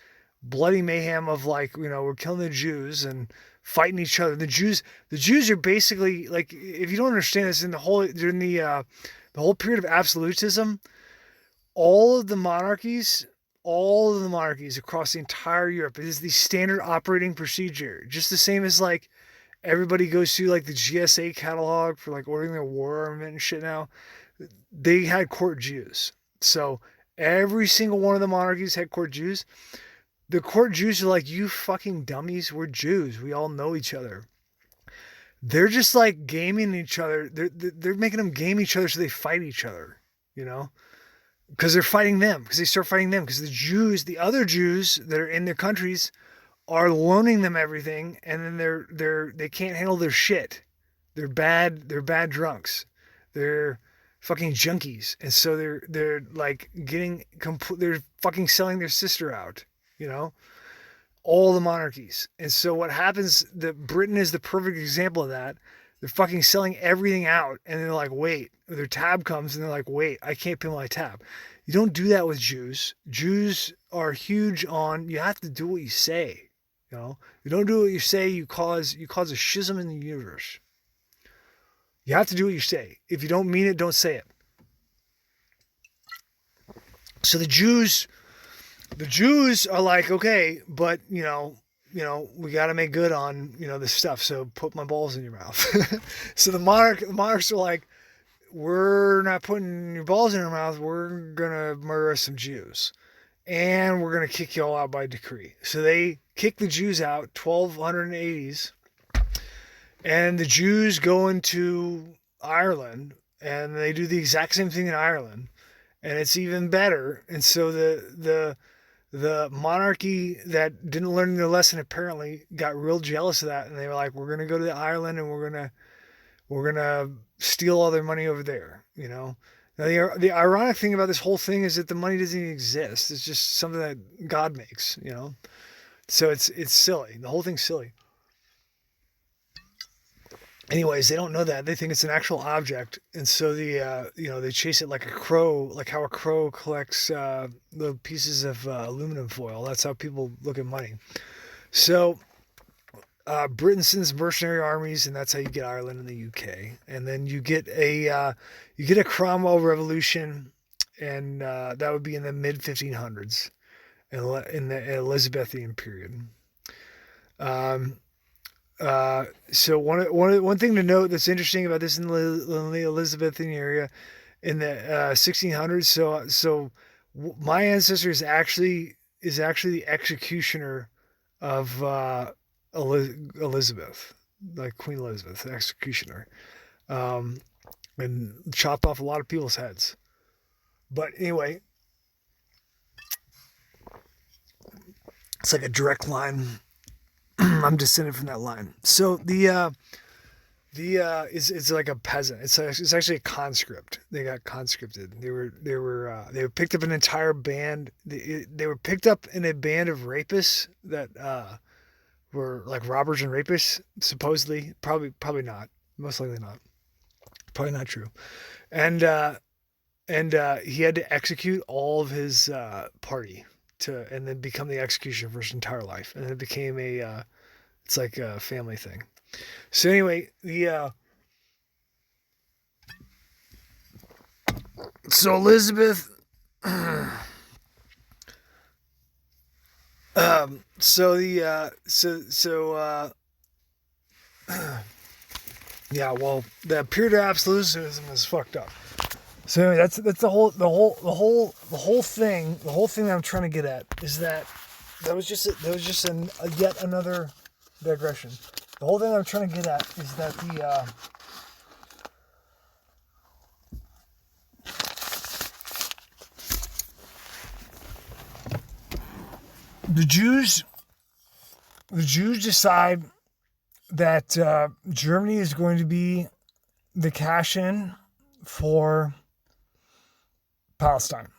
bloody mayhem of like, you know, we're killing the Jews and fighting each other. The Jews are basically like, if you don't understand this, during the whole period of absolutism, all of the monarchies across the entire Europe, it is the standard operating procedure. Just the same as like everybody goes through like the GSA catalog for like ordering their war armament and shit now. They had court Jews. So every single one of the monarchies had court Jews. The court Jews are like, you fucking dummies, we're Jews. We all know each other. They're just like gaming each other. They're making them game each other so they fight each other, you know? because they're fighting them, because they start fighting them, because the other Jews that are in their countries are loaning them everything, and then they can't handle their shit. They're bad drunks. They're fucking junkies, and so they're like they're fucking selling their sister out, you know, all the monarchies. And so what happens, that Britain is the perfect example of that. They're fucking selling everything out, and they're like, wait, their tab comes, and they're like, wait, I can't pay my tab. You don't do that with Jews. Jews are huge on, you have to do what you say. You know, you don't do what you say, you cause a schism in the universe. You have to do what you say. If you don't mean it, don't say it. So the Jews are like, okay, but we got to make good on, this stuff. So put my balls in your mouth. So the monarchs are like, we're not putting your balls in your mouth. We're going to murder some Jews, and we're going to kick you all out by decree. So they kick the Jews out, 1280s, and the Jews go into Ireland, and they do the exact same thing in Ireland, and it's even better. And so the monarchy that didn't learn their lesson apparently got real jealous of that, and they were like, we're gonna go to Ireland, and we're gonna steal all their money over there. Now the ironic thing about this whole thing is that the money doesn't even exist. It's just something that God makes. So it's silly. The whole thing's silly. Anyways, they don't know that. They think it's an actual object, and so they chase it like a crow, like how a crow collects the pieces of aluminum foil. That's how people look at money. So Britain sends mercenary armies, and that's how you get Ireland and the UK. And then you get a Cromwell revolution, and that would be in the mid 1500s, in the Elizabethan period. So one thing to note that's interesting about this in the Elizabethan area in the 1600s. So my ancestor is actually the executioner of Elizabeth, like Queen Elizabeth, the executioner, and chopped off a lot of people's heads. But anyway, it's like a direct line. I'm descended from that line. So it's like a peasant. It's actually a conscript. They got conscripted. They picked up an entire band. They were picked up in a band of rapists that were like robbers and rapists, supposedly. Probably not. Most likely not. Probably not true. And he had to execute all of his party and then become the executioner for his entire life, and it became it's like a family thing. So anyway, so Elizabeth, yeah, well, the period of absolutism is fucked up. So anyway, that's the whole thing. The whole thing that I'm trying to get at is that was just yet another digression. The whole thing I'm trying to get at is that the Jews decide that Germany is going to be the cash-in for Palestine.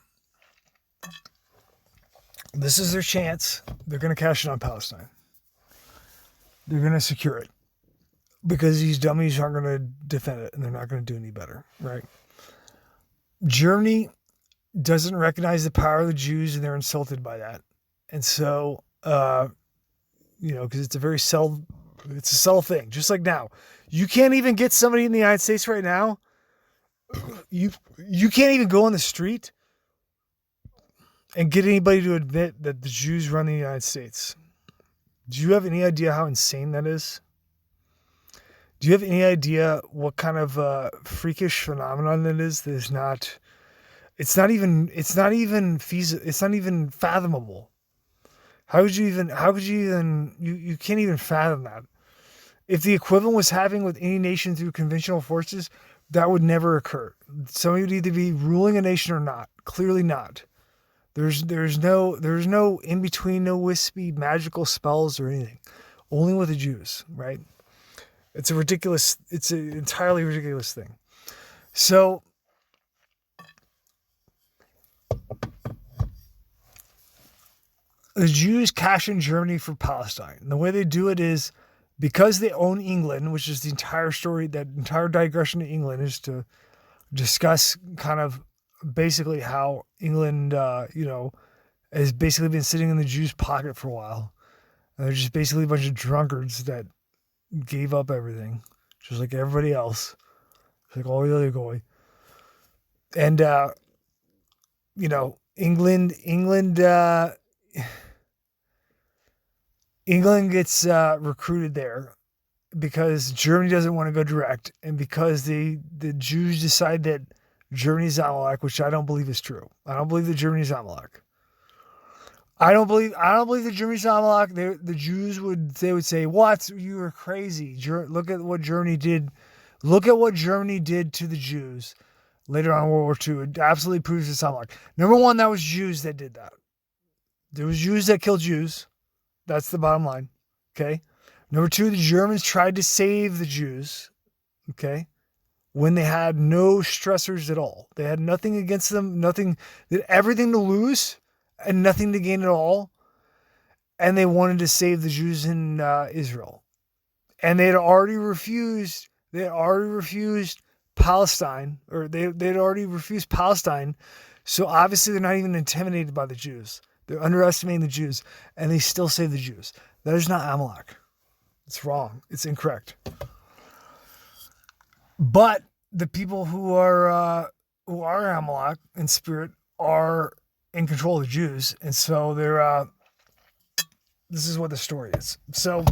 This is their chance. They're going to cash in on Palestine. They're going to secure it because these dummies aren't going to defend it, and they're not going to do any better, right? Germany doesn't recognize the power of the Jews, and they're insulted by that. And so, because it's a subtle thing. Just like now, you can't even get somebody in the United States right now. You can't even go on the street and get anybody to admit that the Jews run the United States. Do you have any idea how insane that is? Do you have any idea what kind of freakish phenomenon that is? It's not even feasible. It's not even fathomable. How could you you can't even fathom that. If the equivalent was happening with any nation through conventional forces, That would never occur. Somebody would either be ruling a nation or not. Clearly not. There's no in between, no wispy magical spells or anything. Only with the Jews, right? It's an entirely ridiculous thing. So the Jews cash in Germany for Palestine. And the way they do it is because they own England, which is the entire story, that entire digression to England is to discuss kind of basically how England, has basically been sitting in the Jews' pocket for a while. And they're just basically a bunch of drunkards that gave up everything, just like everybody else, just like all the other goy. And, England gets recruited there because Germany doesn't want to go direct, and because the Jews decide that Germany's Amalek, which I don't believe is true. I don't believe that Germany's Amalek. I don't believe that Germany's Amalek. The Jews would say, "What? You are crazy. Look at what Germany did. Look at what Germany did to the Jews later on in World War II. It absolutely proves it's Amalek." Number one, that was Jews that did that. There was Jews that killed Jews. That's the bottom line. Okay. Number two, the Germans tried to save the Jews. Okay. When they had no stressors at all. They had nothing against them, they had everything to lose and nothing to gain at all. And they wanted to save the Jews in Israel. And they had already refused Palestine, or they'd already refused Palestine. So obviously they're not even intimidated by the Jews. They're underestimating the Jews, and they still save the Jews. That is not Amalek. It's wrong. It's incorrect. But the people who are Amalek in spirit are in control of the Jews, and so they're. This is what the story is. So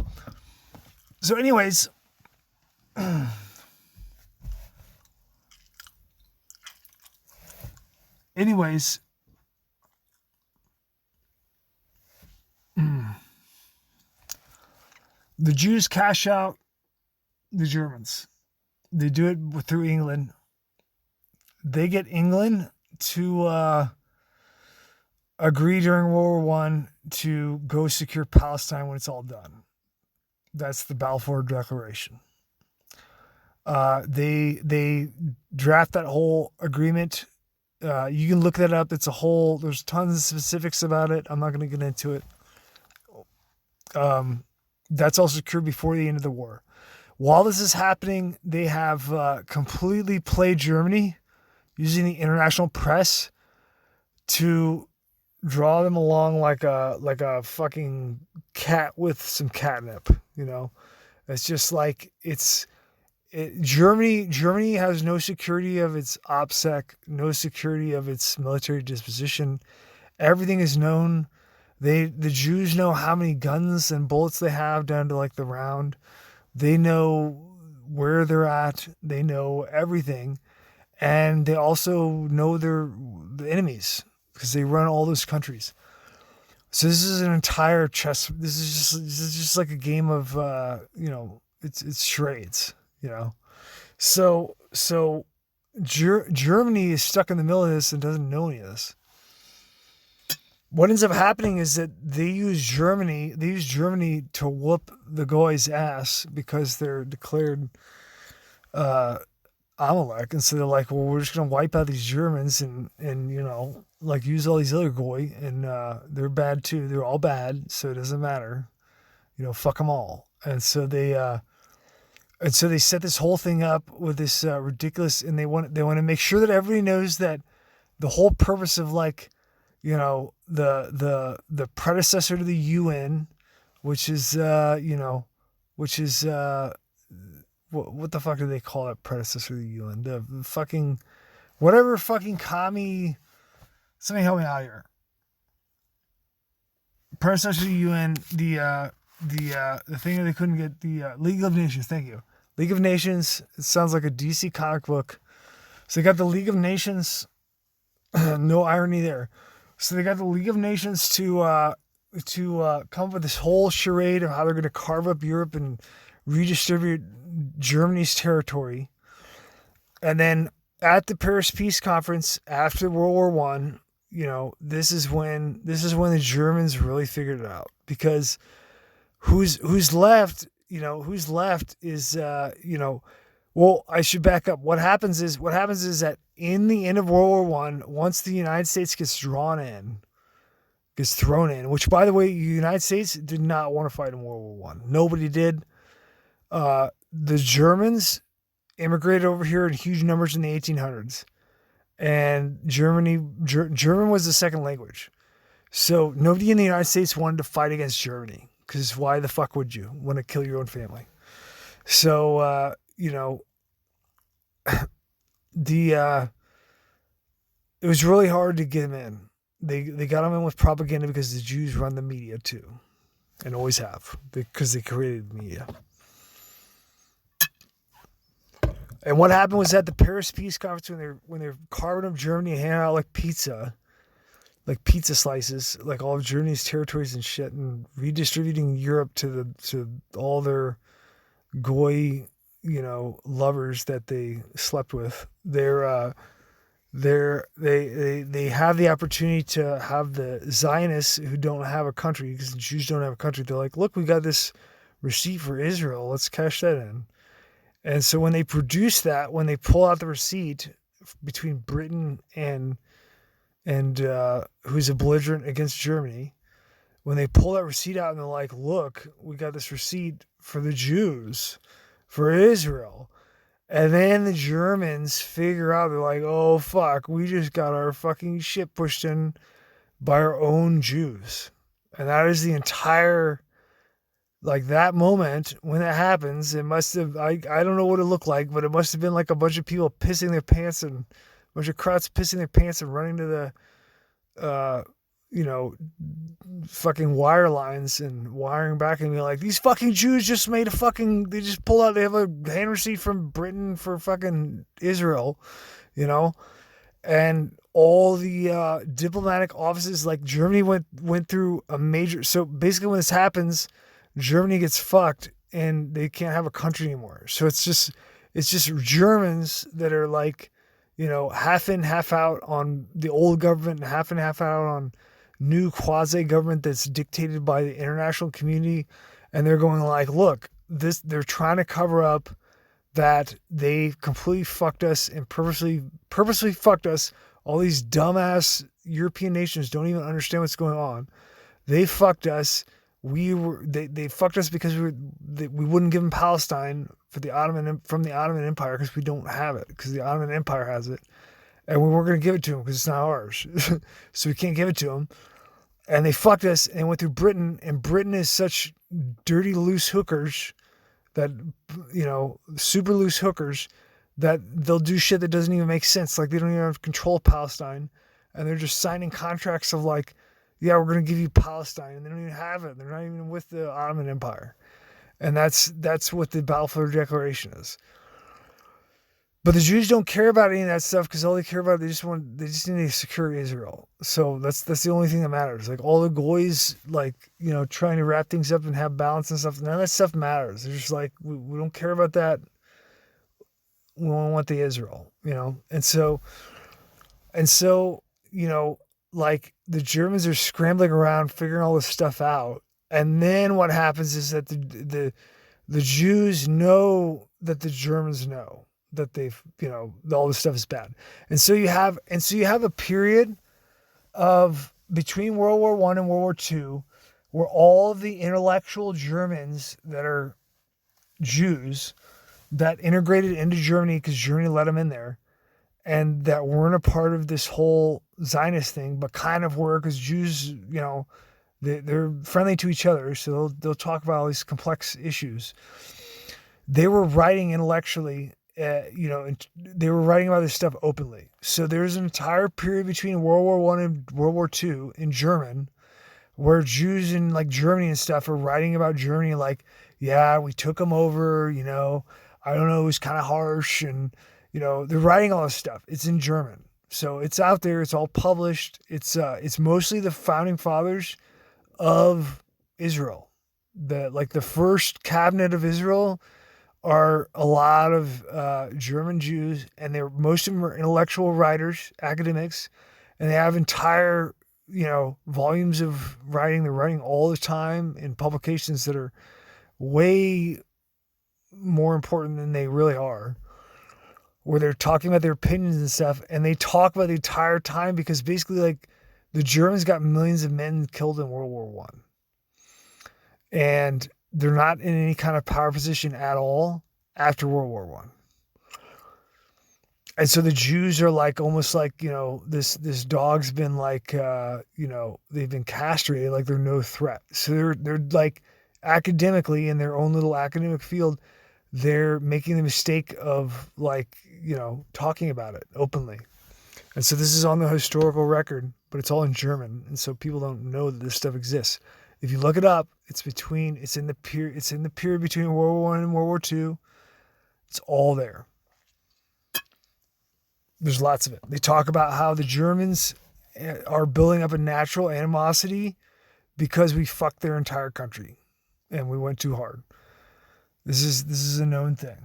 anyways. The Jews cash out the Germans. They do it through England. They get England to agree during World War I to go secure Palestine when it's all done. That's the Balfour Declaration. They draft that whole agreement. You can look that up. There's tons of specifics about it. I'm not going to get into it. That's all secured before the end of the war. While this is happening, they have completely played Germany using the international press to draw them along like a fucking cat with some catnip. It's just like Germany has no security of its OPSEC, no security of its military disposition. Everything is known. The Jews know how many guns and bullets they have down to like the round. They know where they're at. They know everything. And they also know the enemies because they run all those countries. So this is an entire chess. This is just like a game of, it's charades, So Germany is stuck in the middle of this and doesn't know any of this. What ends up happening is that they use Germany to whoop the Goy's ass because they're declared Amalek, and so they're like, well, we're just gonna wipe out these Germans and use all these other Goy, and they're bad too. They're all bad, so it doesn't matter. Fuck them all. And so they set this whole thing up with this ridiculous, and they want to make sure that everybody knows that the whole purpose of the predecessor to the UN, which is what the fuck do they call it? Predecessor to the UN, the fucking whatever fucking commie. Somebody help me out here. Predecessor to the UN, the thing that they couldn't get, the League of Nations. Thank you, League of Nations. It sounds like a DC comic book. So they got the League of Nations. No irony there. So they got the League of Nations to come up with this whole charade of how they're going to carve up Europe and redistribute Germany's territory. And then at the Paris Peace Conference after World War One, this is when the Germans really figured it out, because who's left, who's left is well, I should back up. What happens is that in the end of World War One, once the United States gets thrown in, which, by the way, the United States did not want to fight in World War One. Nobody did. The Germans immigrated over here in huge numbers in the 1800s, and German was the second language. So nobody in the United States wanted to fight against Germany, because why the fuck would you want to kill your own family? So, it was really hard to get them in. They got them in with propaganda, because the Jews run the media too, and always have, because they created the media. And what happened was at the Paris Peace Conference, when they're carving up Germany and handing out like pizza slices, like all of Germany's territories and shit, and redistributing Europe to all their goy, lovers that they slept with. They have the opportunity to have the Zionists, who don't have a country, because the Jews don't have a country. They're like, look, we got this receipt for Israel. Let's cash that in. And so when they produce that, when they pull out the receipt between Britain and who's a belligerent against Germany, when they pull that receipt out and they're like, look, we got this receipt for the Jews, for Israel. And then the Germans figure out, they're like, oh, fuck, we just got our fucking shit pushed in by our own Jews. And that is the entire, like, that moment when that happens. It must have, I don't know what it looked like, but it must have been like a bunch of people pissing their pants, and a bunch of Krauts pissing their pants and running to the, fucking wire lines and wiring back and being like, these fucking Jews just made they just pulled out, they have a hand receipt from Britain for fucking Israel, and all the diplomatic offices, like Germany went through a major, so basically when this happens, Germany gets fucked and they can't have a country anymore. So it's just Germans that are like, half in, half out on the old government, and half in, half out on new quasi-government that's dictated by the international community. And they're going like, look, they're trying to cover up that they completely fucked us and purposely fucked us. All these dumbass European nations don't even understand what's going on. They fucked us. They fucked us because we wouldn't give them Palestine from the Ottoman Empire, because we don't have it, because the Ottoman Empire has it, and we weren't going to give it to them because it's not ours. So we can't give it to them. And they fucked us and went through Britain, and Britain is such dirty, loose hookers that, super loose hookers, that they'll do shit that doesn't even make sense. Like, they don't even have control of Palestine, and they're just signing contracts of like, yeah, we're going to give you Palestine, and they don't even have it. They're not even with the Ottoman Empire. And that's what the Balfour Declaration is. But the Jews don't care about any of that stuff, because all they care about, they just need to secure Israel. So that's the only thing that matters. Like, all the goys, like, trying to wrap things up and have balance and stuff, none of that stuff matters. They're just like, we don't care about that. We don't want the Israel, And so, like, the Germans are scrambling around, figuring all this stuff out. And then what happens is that the Jews know that the Germans know that they've, all this stuff is bad. And so you have a period of between World War I and World War II, where all of the intellectual Germans that are Jews that integrated into Germany, because Germany let them in there, and that weren't a part of this whole Zionist thing, but kind of were, because Jews, they're friendly to each other, so they'll talk about all these complex issues. They were writing intellectually, and they were writing about this stuff openly. So there's an entire period between World War I and World War II in German, where Jews in like Germany and stuff are writing about Germany like, yeah, we took them over, I don't know, it was kind of harsh, and they're writing all this stuff. It's in German. So it's out there. It's all published. It's mostly the founding fathers of Israel. The first cabinet of Israel are a lot of German Jews, and most of them are intellectual writers, academics, and they have entire, volumes of writing. They're writing all the time in publications that are way more important than they really are, where they're talking about their opinions and stuff, and they talk about the entire time because basically, like, the Germans got millions of men killed in World War One, and they're not in any kind of power position at all after World War One. And so the Jews are like, almost like, this dog's been like, they've been castrated, like they're no threat. So they're like, academically, in their own little academic field, they're making the mistake of, like, talking about it openly. And so this is on the historical record, but it's all in German, and so people don't know that this stuff exists. If you look it up, it's in the period between World War One and World War Two. It's all there. There's lots of it. They talk about how the Germans are building up a natural animosity because we fucked their entire country and we went too hard. This is a known thing.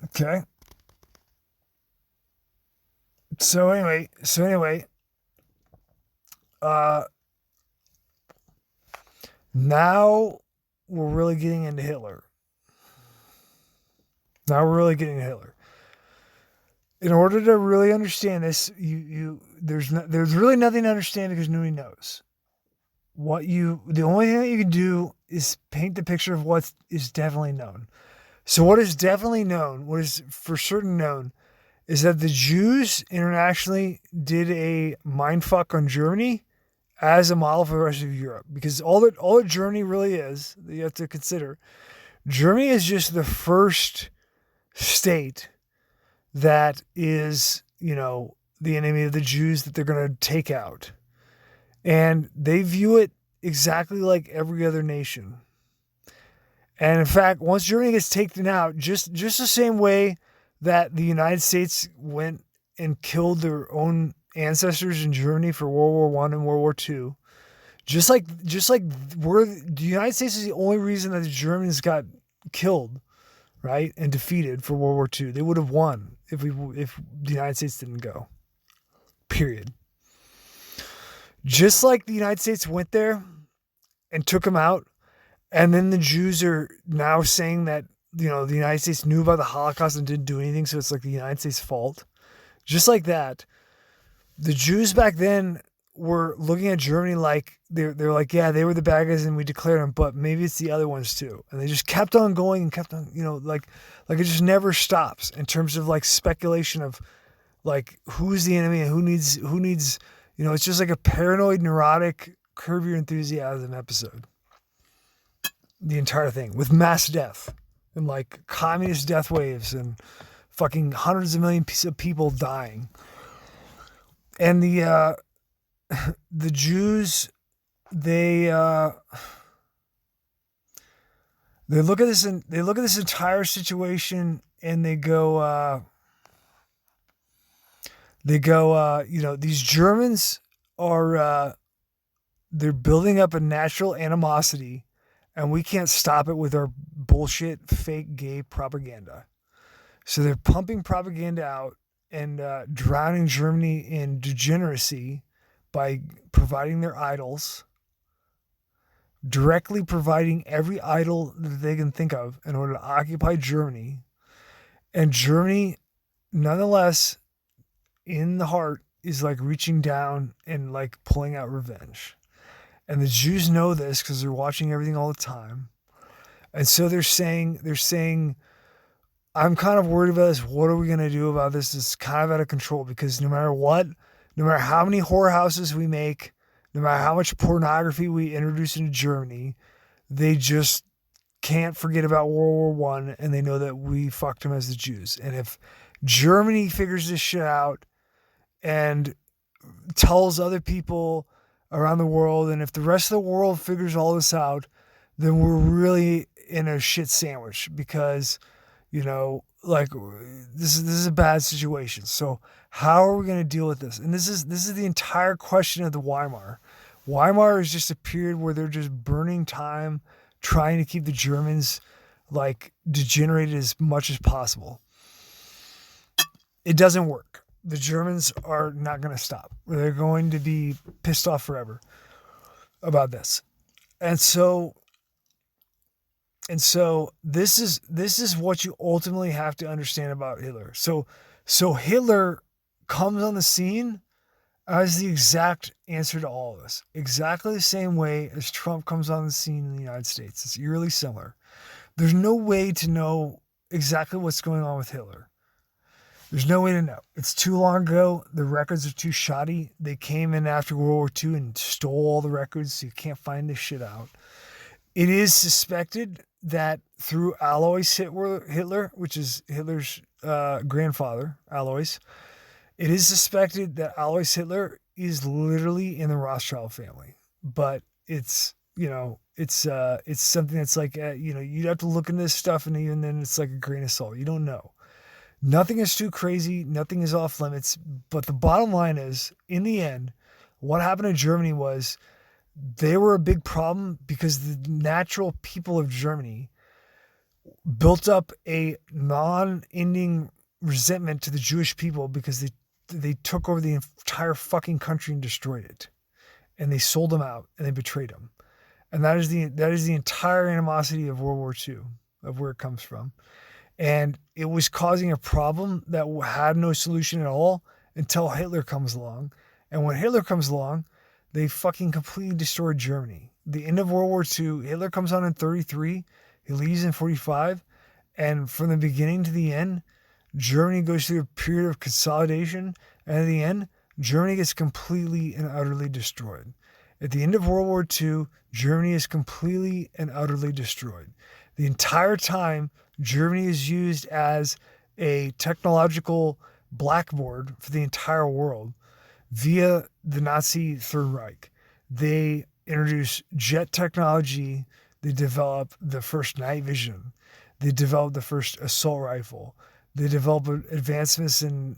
Okay. So anyway, now we're really getting into Hitler. In order to really understand this, there's really nothing to understand because nobody knows. The only thing that you can do is paint the picture of what is definitely known. So what is definitely known, what is for certain known, is that the Jews internationally did a mindfuck on Germany as a model for the rest of Europe. Because all that Germany really is, that you have to consider, Germany is just the first state that is, the enemy of the Jews that they're going to take out. And they view it exactly like every other nation. And in fact, once Germany gets taken out, just the same way that the United States went and killed their own ancestors in Germany for World War One and World War Two, just like the United States is the only reason that the Germans got killed, right, and defeated for World War Two. They would have won if the United States didn't go. Period. Just like the United States went there and took them out, and then the Jews are now saying that, the United States knew about the Holocaust and didn't do anything, so it's like the United States' fault. Just like that, the Jews back then were looking at Germany like they're like, yeah, they were the bad guys and we declared them, but maybe it's the other ones too. And they just kept on going and kept on, like it just never stops in terms of like speculation of like who's the enemy and who needs, it's just like a paranoid, neurotic Curb Your Enthusiasm episode. The entire thing with mass death and like communist death waves and fucking hundreds of millions of people dying. And the Jews, they look at this and they look at this entire situation and they go, these Germans are, they're building up a natural animosity and we can't stop it with our bullshit, fake gay propaganda. So they're pumping propaganda out and drowning Germany in degeneracy by providing their idols, directly providing every idol that they can think of in order to occupy Germany. And Germany, nonetheless, in the heart, is like reaching down and like pulling out revenge. And the Jews know this because they're watching everything all the time. And so they're saying, I'm kind of worried about this. What are we going to do about this? It's kind of out of control because no matter what, no matter how many whorehouses we make, no matter how much pornography we introduce into Germany, they just can't forget about World War One, and they know that we fucked them as the Jews. And if Germany figures this shit out and tells other people around the world, and if the rest of the world figures all this out, then we're really in a shit sandwich because, like this is a bad situation. So how are we going to deal with this? And this is the entire question of the Weimar. Weimar is just a period where they're just burning time trying to keep the Germans like degenerated as much as possible. It doesn't work. The Germans are not going to stop. They're going to be pissed off forever about this. And so this is what you ultimately have to understand about Hitler. So Hitler comes on the scene as the exact answer to all of this. Exactly the same way as Trump comes on the scene in the United States. It's eerily similar. There's no way to know exactly what's going on with Hitler. There's no way to know. It's too long ago. The records are too shoddy. They came in after World War II and stole all the records, so you can't find this shit out. It is suspected that through Alois Hitler, which is Hitler's grandfather, Alois, it is suspected that Alois Hitler is literally in the Rothschild family. But it's something that's like, you'd have to look into this stuff, and even then it's like a grain of salt. You don't know. Nothing is too crazy. Nothing is off limits. But the bottom line is, in the end, what happened in Germany was they were a big problem because the natural people of Germany built up a non-ending resentment to the Jewish people because they took over the entire fucking country and destroyed it. And they sold them out and they betrayed them. And that is the entire animosity of World War II, of where it comes from. And it was causing a problem that had no solution at all until Hitler comes along. And when Hitler comes along, they fucking completely destroyed Germany. The end of World War II, Hitler comes on in 1933, he leaves in 1945, and from the beginning to the end, Germany goes through a period of consolidation, and at the end, Germany gets completely and utterly destroyed. At the end of World War II, Germany is completely and utterly destroyed. The entire time, Germany is used as a technological blackboard for the entire world via the Nazi Third Reich. They introduce jet technology. They develop the first night vision. They develop the first assault rifle. They develop advancements in,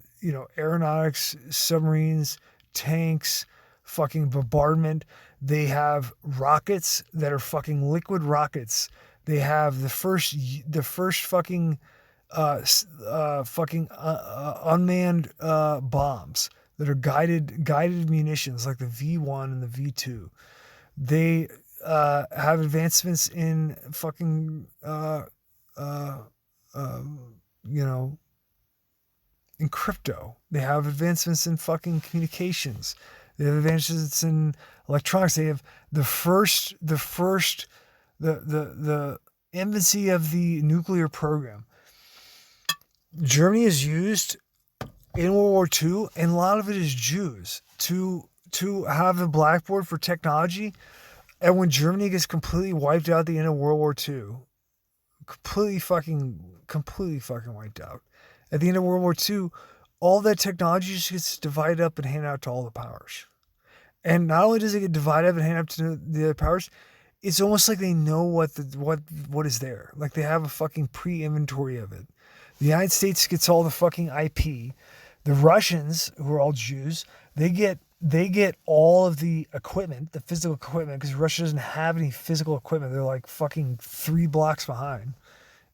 aeronautics, submarines, tanks, fucking bombardment. They have rockets that are fucking liquid rockets. They have the first fucking unmanned bombs that are guided munitions like the V1 and the V2. They have advancements in fucking in crypto. They have advancements in fucking communications. They have advancements in electronics. They have the infancy of the nuclear program. Germany is used in World War II, and a lot of it is Jews to have the blackboard for technology. And when Germany gets completely wiped out at the end of World War II, completely fucking wiped out. At the end of World War II, all that technology just gets divided up and handed out to all the powers. And not only does it get divided up and handed up to the other powers, it's almost like they know what is there. Like they have a fucking pre-inventory of it. The United States gets all the fucking IP. The Russians, who are all Jews, they get all of the equipment, the physical equipment, because Russia doesn't have any physical equipment. They're like fucking 3 blocks behind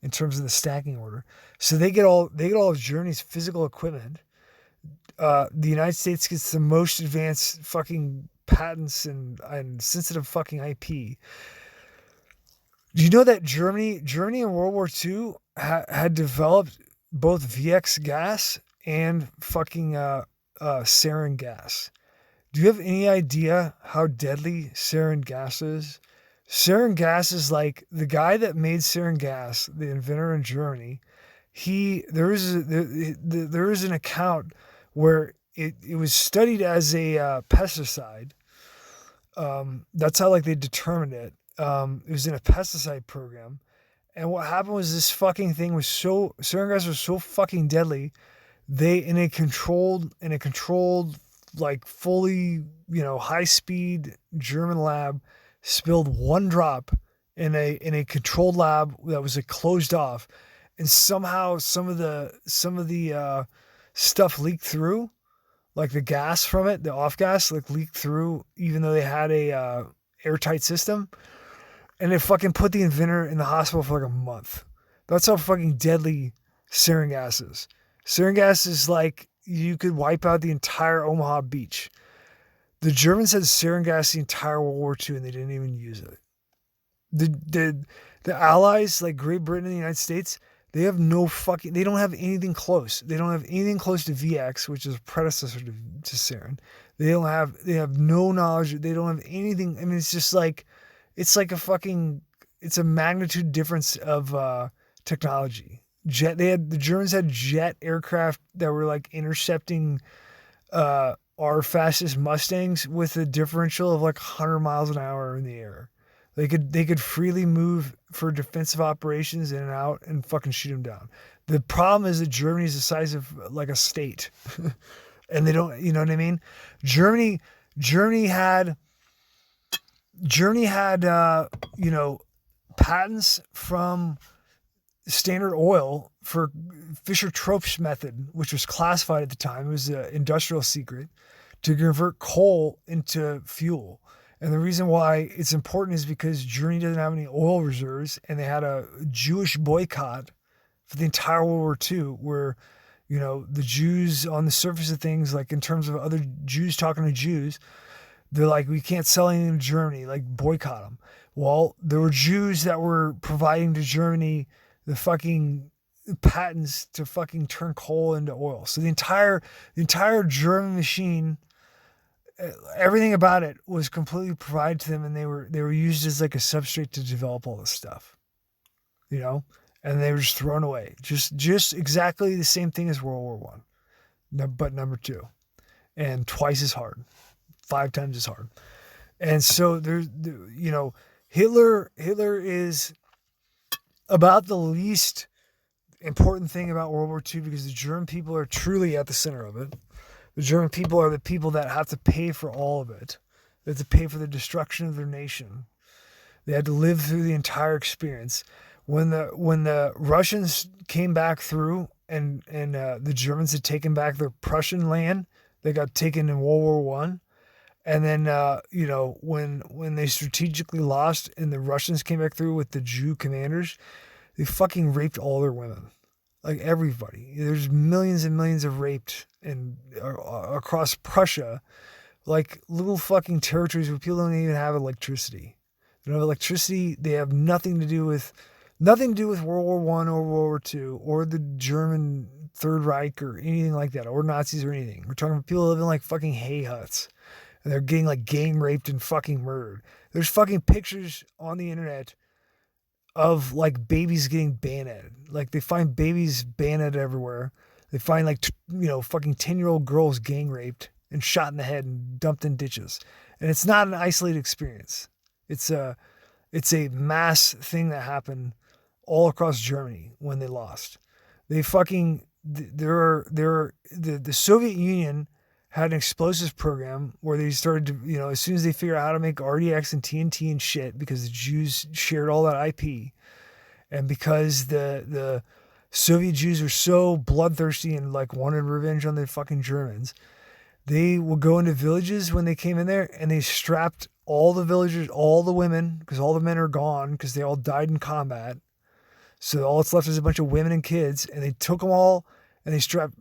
in terms of the stacking order. So they get all of Germany's physical equipment. The United States gets the most advanced fucking patents and sensitive fucking IP. Do you know that Germany in World War II had developed both VX gas and fucking sarin gas? Do you have any idea how deadly sarin gas is? Sarin gas is like the guy that made sarin gas, the inventor in Germany. There is an account where it was studied as a pesticide. That's how they determined it. It was in a pesticide program. And what happened was this fucking thing sarin gas was so fucking deadly. They, in a controlled, fully, high speed German lab, spilled 1 drop in a controlled lab that was like closed off, and somehow some of the stuff leaked through, like the gas from it, the off gas, like leaked through, even though they had a airtight system, and it fucking put the inventor in the hospital for like a month. That's how fucking deadly sarin gas is. Sarin gas is like you could wipe out the entire Omaha beach. The Germans had sarin gas the entire World War II, and they didn't even use it. The Allies, like Great Britain and the United States, they don't have anything close. They don't have anything close to VX, which is a predecessor to sarin. They have no knowledge. They don't have anything. I mean, it's like it's a magnitude difference of technology. The Germans had jet aircraft that were like intercepting our fastest Mustangs with a differential of like 100 miles an hour in the air. They could freely move for defensive operations in and out and fucking shoot them down. The problem is that Germany is the size of like a state, and they don't. You know what I mean? Germany had patents from Standard Oil for Fischer-Tropsch method, which was classified at the time. It was an industrial secret to convert coal into fuel. And the reason why it's important is because Germany doesn't have any oil reserves, and they had a Jewish boycott for the entire World War II, where, the Jews on the surface of things, like in terms of other Jews talking to Jews, they're like, we can't sell anything to Germany, like boycott them. Well, there were Jews that were providing to Germany the fucking patents to fucking turn coal into oil. So the entire German machine, everything about it was completely provided to them, and they were used as like a substrate to develop all this stuff, and they were just thrown away. Just exactly the same thing as World War I, but number 2, and twice as hard, 5 times as hard. And so Hitler is about the least important thing about World War II, because the German people are truly at the center of it. The German people are the people that have to pay for all of it. They have to pay for the destruction of their nation. They had to live through the entire experience. When the Russians came back through and the Germans had taken back their Prussian land, they got taken in World War I. And then, when they strategically lost and the Russians came back through with the Jew commanders, they fucking raped all their women. Like everybody. There's millions and millions of raped across Prussia, like little fucking territories where people don't even have electricity. They don't have electricity. They have nothing to do with World War I or World War II or the German Third Reich or anything like that, or Nazis or anything. We're talking about people living like fucking hay huts, and they're getting like gang raped and fucking murdered. There's fucking pictures on the internet of like babies getting bayoneted. Like they find babies bayoneted everywhere. They find like, fucking 10-year-old girls gang raped and shot in the head and dumped in ditches. And it's not an isolated experience. It's a mass thing that happened all across Germany when they lost. They fucking, the Soviet Union had an explosives program where they started to, as soon as they figured out how to make RDX and TNT and shit, because the Jews shared all that IP, and because the Soviet Jews were so bloodthirsty and like wanted revenge on the fucking Germans, they would go into villages when they came in there, and they strapped all the villagers, all the women, because all the men are gone because they all died in combat. So all that's left is a bunch of women and kids, and they took them all and they strapped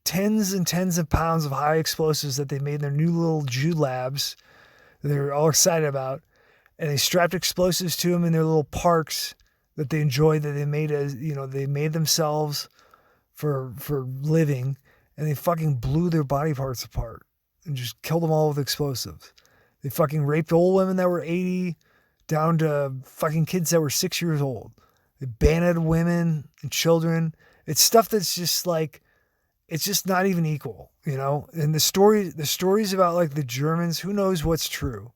tens and tens of pounds of high explosives that they made in their new little Jew labs that they were all excited about. And they strapped explosives to them in their little parks that they enjoyed, that they made they made themselves for living. And they fucking blew their body parts apart and just killed them all with explosives. They fucking raped old women that were 80 down to fucking kids that were 6 years old. They banned women and children. It's stuff that's just like, it's just not even equal, And the stories about like the Germans, who knows what's true?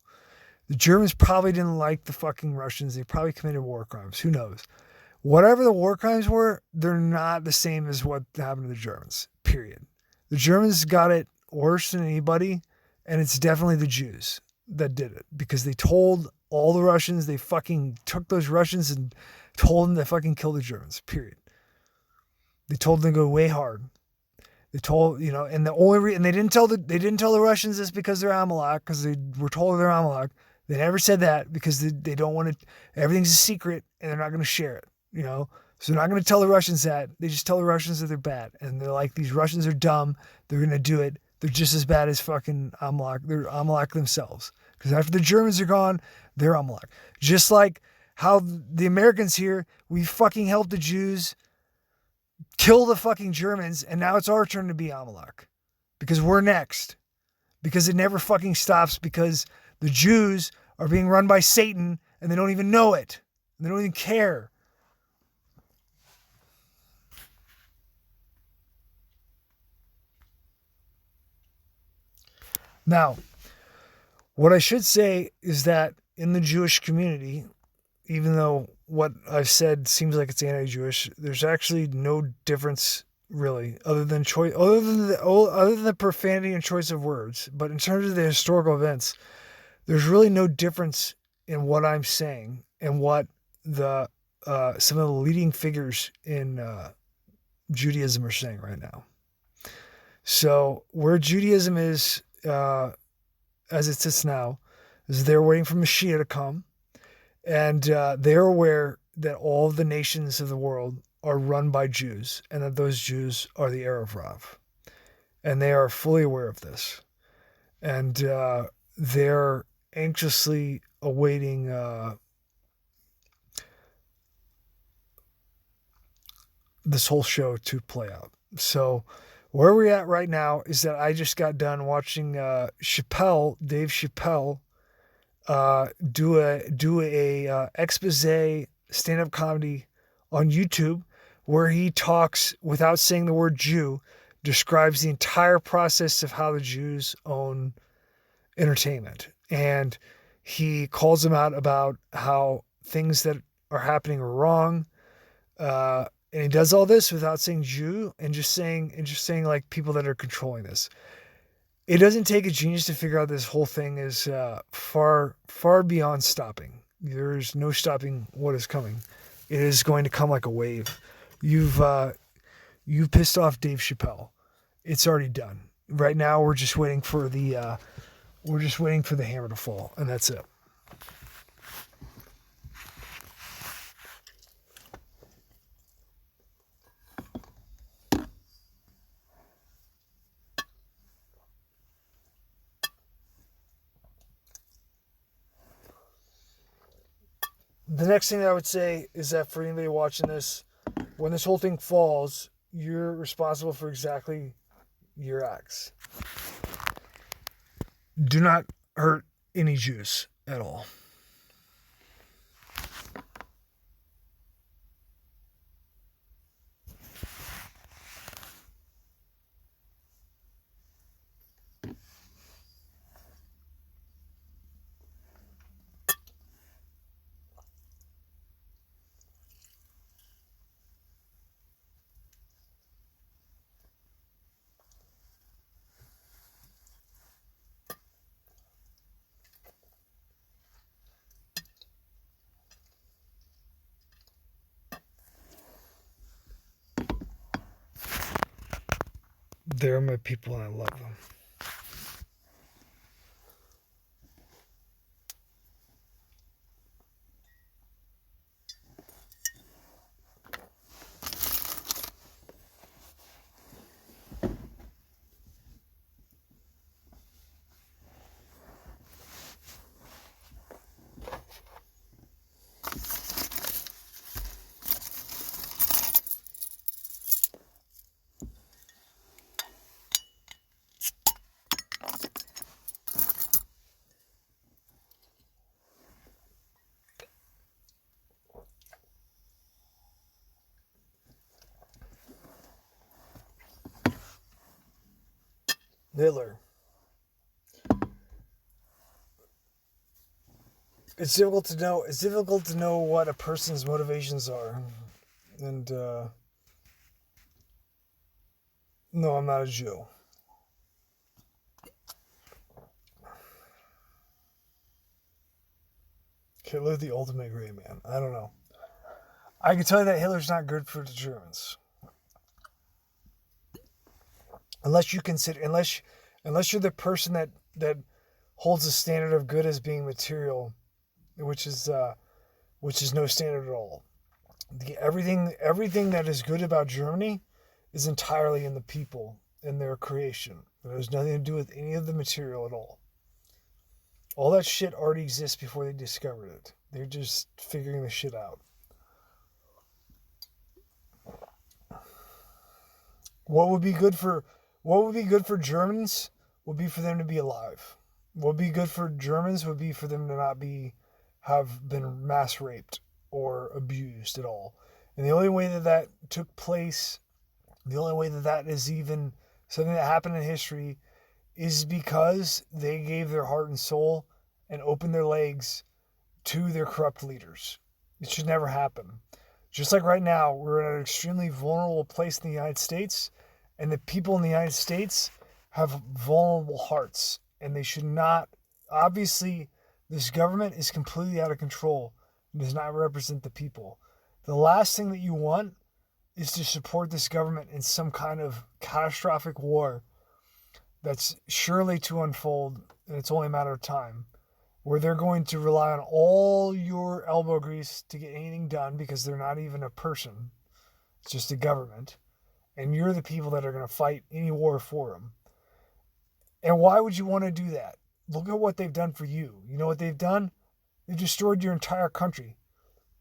The Germans probably didn't like the fucking Russians. They probably committed war crimes. Who knows? Whatever the war crimes were, they're not the same as what happened to the Germans, period. The Germans got it worse than anybody, and it's definitely the Jews that did it, because they told all the Russians. They fucking took those Russians and told them to fucking kill the Germans, period. They told them to go way hard. They told, and they didn't tell the Russians this because they're Amalek, because they were told they're Amalek. They never said that because they don't want to, everything's a secret and they're not going to share it, So they're not going to tell the Russians that. They just tell the Russians that they're bad. And they're like, these Russians are dumb. They're going to do it. They're just as bad as fucking Amalek. They're Amalek themselves. Because after the Germans are gone, they're Amalek. Just like how the Americans here, we fucking helped the Jews kill the fucking Germans, and now it's our turn to be Amalek. Because we're next. Because it never fucking stops, because the Jews are being run by Satan, and they don't even know it. They don't even care. Now, what I should say is that in the Jewish community, even though what I've said seems like it's anti-Jewish, there's actually no difference really, other than the profanity and choice of words. But in terms of the historical events, there's really no difference in what I'm saying and what the some of the leading figures in Judaism are saying right now. So where Judaism is, as it sits now, is they're waiting for Mashiach to come, and they're aware that all of the nations of the world are run by Jews, and that those Jews are the Erev Rav. And they are fully aware of this. And they're anxiously awaiting this whole show to play out. So where we're at right now is that I just got done watching Dave Chappelle, do a expose stand-up comedy on YouTube, where he talks, without saying the word Jew, describes the entire process of how the Jews own entertainment. And he calls them out about how things that are happening are wrong. And he does all this without saying Jew, and just saying like people that are controlling this. It doesn't take a genius to figure out this whole thing is far, far beyond stopping. There's no stopping what is coming. It is going to come like a wave. You pissed off Dave Chappelle. It's already done. Right now, we're just waiting for the hammer to fall, and that's it. The next thing I would say is that for anybody watching this, when this whole thing falls, you're responsible for exactly your acts. Do not hurt any Jews at all. They're my people and I love them. Hitler. It's difficult to know what a person's motivations are. And no, I'm not a Jew. Hitler the ultimate gray man. I don't know. I can tell you that Hitler's not good for the Germans. Unless you're the person that holds the standard of good as being material, which is no standard at all. Everything that is good about Germany is entirely in the people and their creation. It has nothing to do with any of the material at all. All that shit already exists before they discovered it. They're just figuring the shit out. What would be good for Germans would be for them to be alive. What would be good for Germans would be for them to not have been mass raped or abused at all. And the only way that took place, the only way that is even something that happened in history, is because they gave their heart and soul and opened their legs to their corrupt leaders. It should never happen. Just like right now, we're in an extremely vulnerable place in the United States, and the people in the United States have vulnerable hearts, and they should not. Obviously, this government is completely out of control and does not represent the people. The last thing that you want is to support this government in some kind of catastrophic war that's surely to unfold, and it's only a matter of time, where they're going to rely on all your elbow grease to get anything done because they're not even a person. It's just a government. And you're the people that are going to fight any war for them. And why would you want to do that? Look at what they've done for you. You know what they've done? They've destroyed your entire country.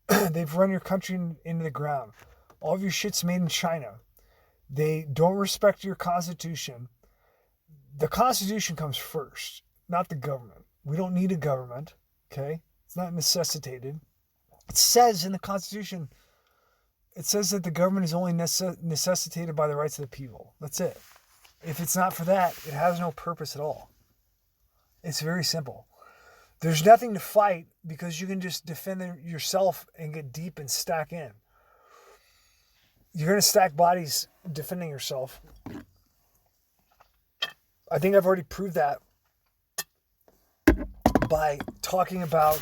They've run your country into the ground. All of your shit's made in China. They don't respect your Constitution. The Constitution comes first, not the government. We don't need a government, okay? It's not necessitated. It says in the Constitution, it says that the government is only necessitated by the rights of the people. That's it. If it's not for that, it has no purpose at all. It's very simple. There's nothing to fight because you can just defend yourself and get deep and stack in. You're going to stack bodies defending yourself. I think I've already proved that by talking about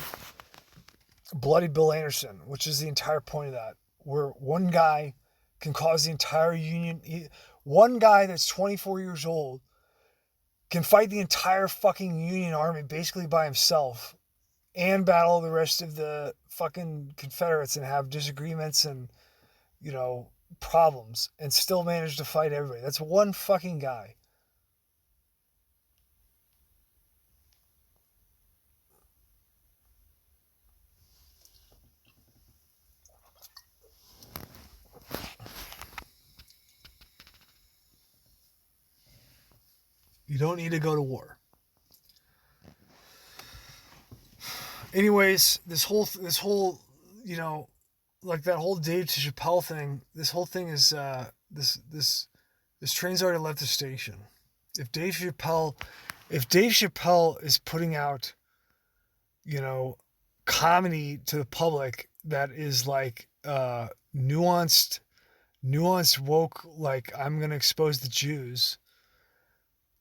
Bloody Bill Anderson, which is the entire point of that, where one guy can cause the entire Union, one guy that's 24 years old can fight the entire fucking Union Army basically by himself and battle the rest of the fucking Confederates and have disagreements and, problems and still manage to fight everybody. That's one fucking guy. You don't need to go to war. Anyways, this whole, like that whole Dave Chappelle thing, this whole thing is, this train's already left the station. If Dave Chappelle is putting out, comedy to the public that is like, nuanced woke, like I'm going to expose the Jews.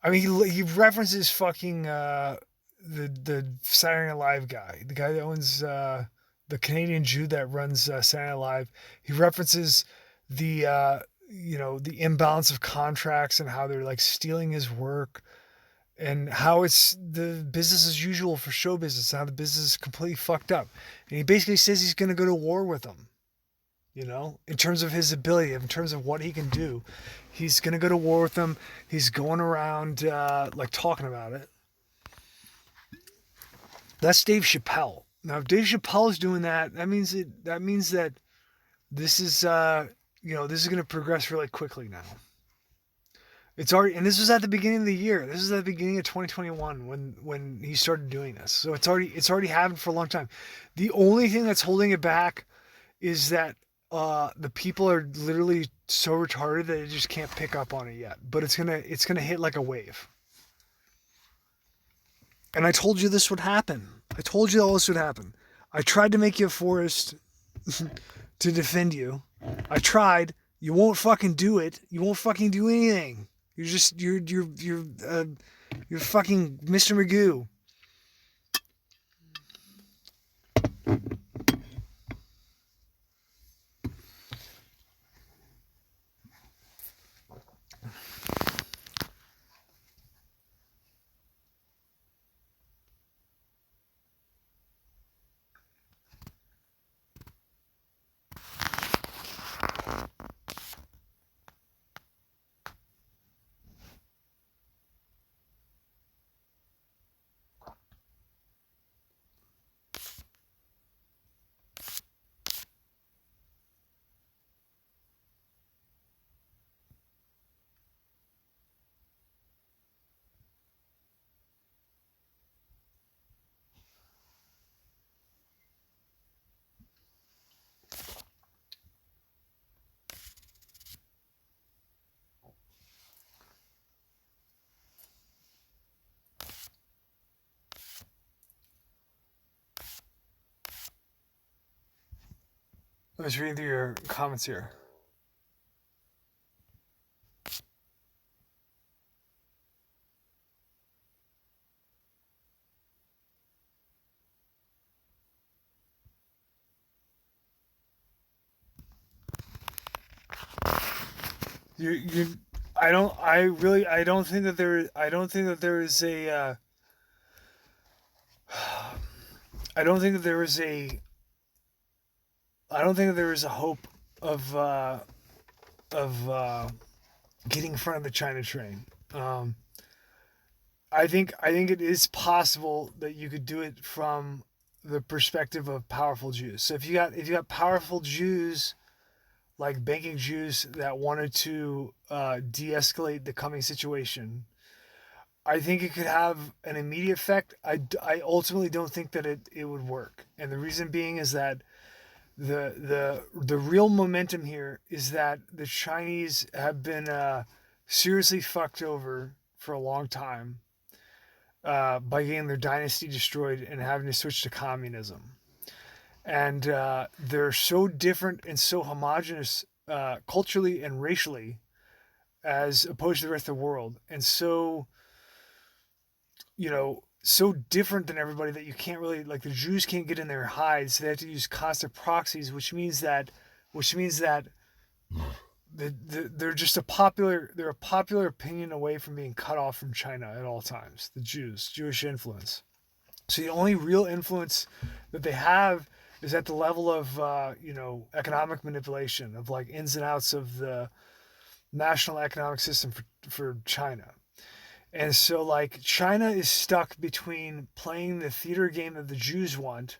I mean, he references fucking the Saturday Night Live guy, the guy that owns the Canadian Jew that runs Saturday Night Live. He references the imbalance of contracts and how they're like stealing his work, and how it's the business as usual for show business, how the business is completely fucked up. And he basically says he's going to go to war with them. In terms of his ability, in terms of what he can do, he's going to go to war with them. He's going around, talking about it. That's Dave Chappelle. Now, if Dave Chappelle is doing that, that means that this is, this is going to progress really quickly now. It's already, and this was at the beginning of the year. This is at the beginning of 2021 when he started doing this. So it's already happened for a long time. The only thing that's holding it back is that the people are literally so retarded that they just can't pick up on it yet. But it's gonna hit like a wave. And I told you this would happen. I told you all this would happen. I tried to make you a forest to defend you. I tried. You won't fucking do it. You won't fucking do anything. You're fucking Mr. Magoo. I was reading through your comments here. You I don't think that I don't think that there is a I don't think that there is a I don't think that there is a hope of of uh, getting in front of the China train. Um, I think it is possible that you could do it from the perspective of powerful Jews. So if you got powerful Jews like banking Jews that wanted to de-escalate the coming situation, I think it could have an immediate effect. I ultimately don't think that it would work, and the reason being is that the real momentum here is that the Chinese have been seriously fucked over for a long time by getting their dynasty destroyed and having to switch to communism. And they're so different and so homogenous culturally and racially as opposed to the rest of the world, and so so different than everybody that you can't really like the Jews can't get in their hides. So they have to use constant proxies, which means that they're just they're a popular opinion away from being cut off from China at all times. The Jewish influence. So the only real influence that they have is at the level of economic manipulation of like ins and outs of the national economic system for China. And so like China is stuck between playing the theater game that the Jews want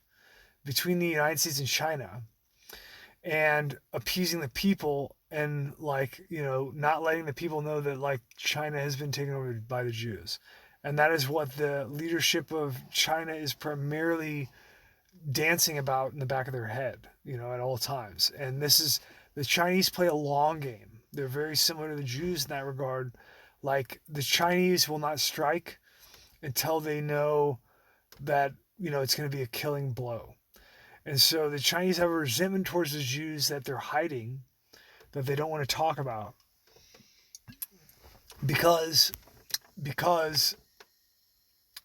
between the United States and China and appeasing the people and like not letting the people know that like China has been taken over by the Jews. And that is what the leadership of China is primarily dancing about in the back of their head, at all times. And this is the Chinese play a long game. They're very similar to the Jews in that regard. Like the Chinese will not strike until they know that it's going to be a killing blow. And so the Chinese have a resentment towards the Jews that they're hiding, that they don't want to talk about, because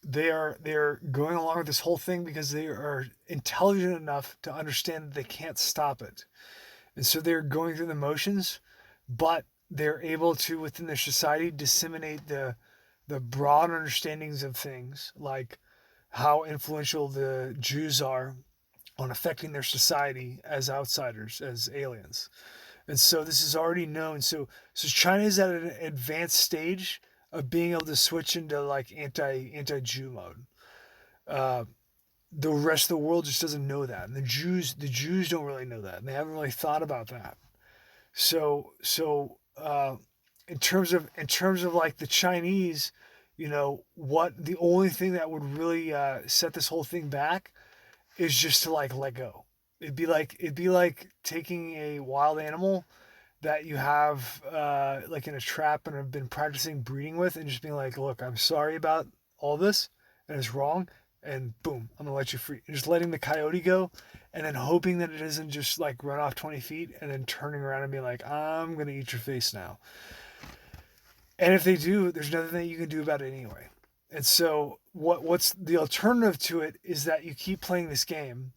they're going along with this whole thing because they are intelligent enough to understand that they can't stop it. And so they're going through the motions, but they're able to, within their society, disseminate the broad understandings of things, like how influential the Jews are on affecting their society as outsiders, as aliens. And so this is already known. So China is at an advanced stage of being able to switch into like anti-Jew mode. Uh, the rest of the world just doesn't know that, and the Jews don't really know that, and they haven't really thought about that. So in terms of like the Chinese, what the only thing that would really set this whole thing back is just to like let go. It'd be like taking a wild animal that you have like in a trap and have been practicing breeding with, and just being like, look, I'm sorry about all this and it's wrong, and boom, I'm gonna let you free. And just letting the coyote go, and then hoping that it doesn't just like run off 20 feet and then turning around and being like, I'm gonna eat your face now. And if they do, there's nothing that you can do about it anyway. And so what's the alternative to it is that you keep playing this game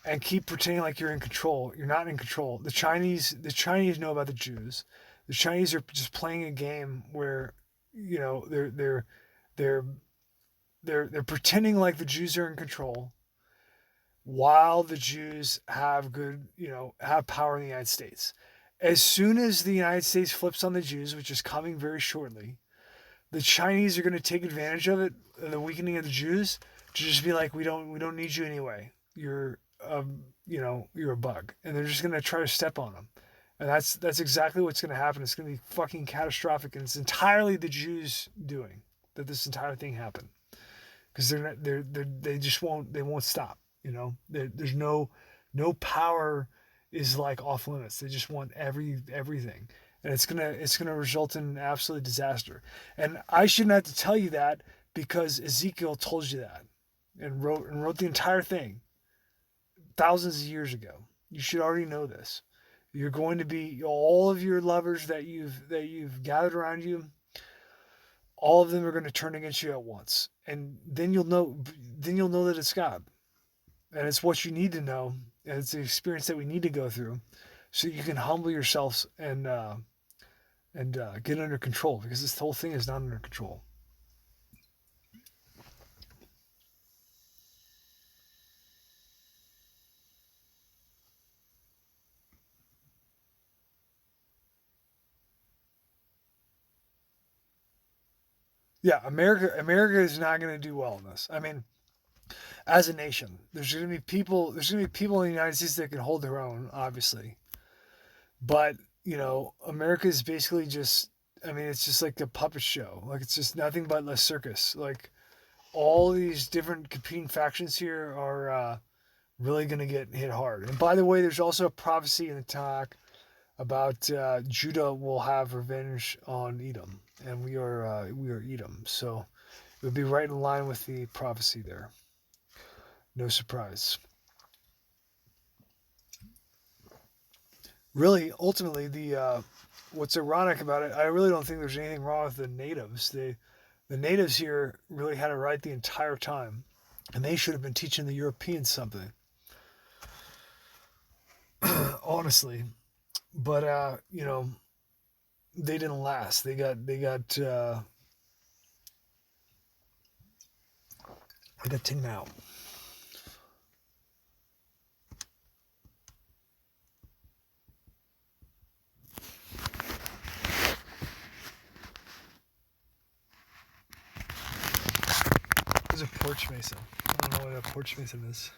and keep pretending like you're in control. You're not in control. The Chinese know about the Jews. The Chinese are just playing a game where they're they're pretending like the Jews are in control while the Jews have have power in the United States. As soon as the United States flips on the Jews, which is coming very shortly, the Chinese are going to take advantage of it, the weakening of the Jews, to just be like, we don't need you anyway. You're you're a bug, and they're just going to try to step on them. And that's exactly what's going to happen. It's going to be fucking catastrophic, and it's entirely the Jews doing that this entire thing happened, because they just won't stop. There's no power is like off limits. They just want everything, and it's gonna result in absolute disaster. And I shouldn't have to tell you that, because Ezekiel told you that and wrote the entire thing thousands of years ago. You should already know this. You're going to be all of your lovers that you've gathered around you. All of them are going to turn against you at once, and then you'll know. Then you'll know that it's God, and it's what you need to know, and it's the experience that we need to go through, so you can humble yourselves and get under control, because this whole thing is not under control. Yeah, America is not going to do well in this. I mean, as a nation, there's going to be people. There's going to be people in the United States that can hold their own, obviously, but America is basically just. I mean, it's just like a puppet show. Like, it's just nothing but a circus. Like, all these different competing factions here are really going to get hit hard. And by the way, there's also a prophecy in the Tanakh about Judah will have revenge on Edom, and we are Edom. So it would be right in line with the prophecy there. No surprise. Really, ultimately, the what's ironic about it, I really don't think there's anything wrong with the natives. The natives here really had it right the entire time, and they should have been teaching the Europeans something. Honestly, but they didn't last. They got taken out. There's a porch mason. I don't know what a porch mason is.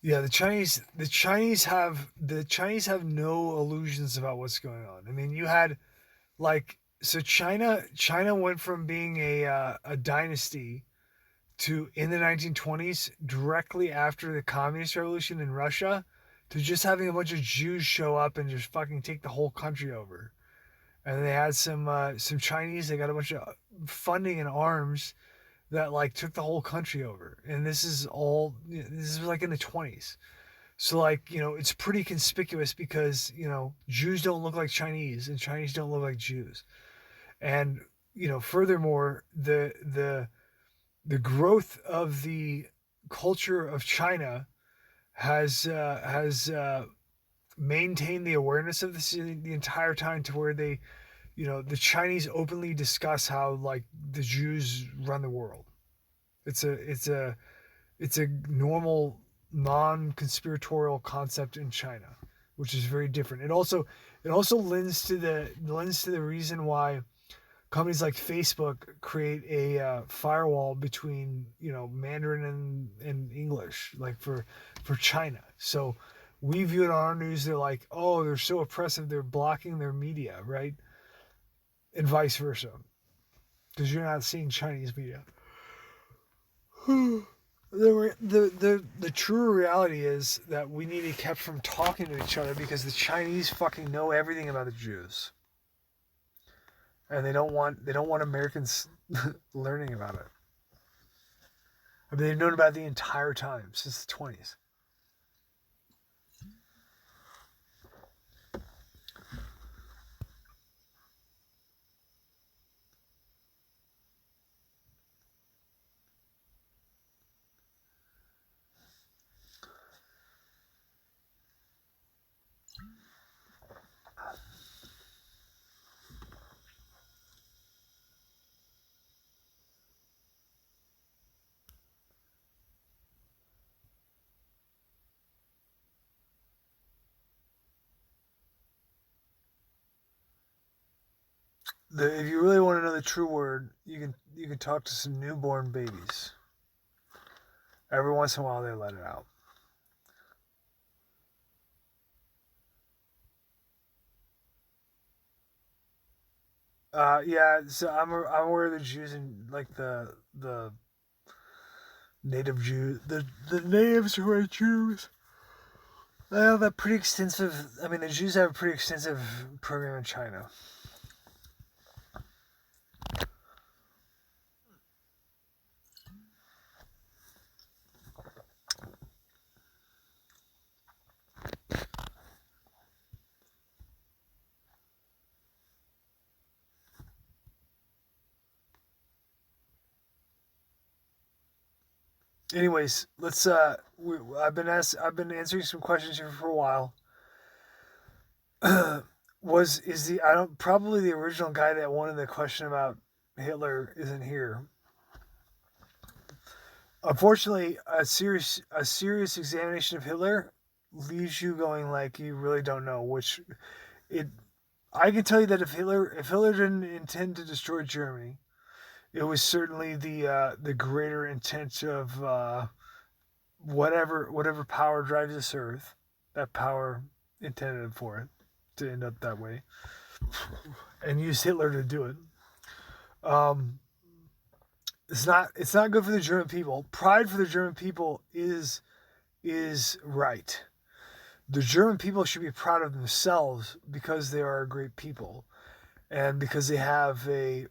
Yeah, the Chinese have no illusions about what's going on. I mean, you had China went from being a dynasty to, in the 1920s, directly after the communist revolution in Russia, to just having a bunch of Jews show up and just fucking take the whole country over. And they had some Chinese. They got a bunch of funding and arms that like took the whole country over. And this is like in the 20s. So it's pretty conspicuous because Jews don't look like Chinese and Chinese don't look like Jews. And furthermore, the growth of the culture of China has maintained the awareness of this the entire time, to where they, the Chinese openly discuss how like the Jews run the world. It's a normal non-conspiratorial concept in China, which is very different. It also lends to the reason why companies like Facebook create a firewall between Mandarin and English, like for China. So we view it on our news. They're like, oh, they're so oppressive. They're blocking their media, right? And vice versa, because you're not seeing Chinese media. The true reality is that we need to be kept from talking to each other, because the Chinese fucking know everything about the Jews, and they don't want Americans learning about it. I mean, they've known about it the entire time, since the 20s. If you really want to know the true word, you can talk to some newborn babies. Every once in a while, they let it out. Yeah. So I'm aware of the Jews and like the native Jews, the natives who are Jews. They have a pretty extensive. I mean, the Jews have a pretty extensive program in China. Anyways, let's. I've been answering some questions here for a while. Was is the I don't probably the original guy that wanted the question about Hitler isn't here. Unfortunately, a serious examination of Hitler leaves you going like you really don't know which it. I can tell you that if Hitler didn't intend to destroy Germany, it was certainly the greater intent of whatever power drives this earth. That power intended for it to end up that way, and used Hitler to do it. Um, it's not good for the German people. Pride for the German people is right. The German people should be proud of themselves because they are a great people and because they have a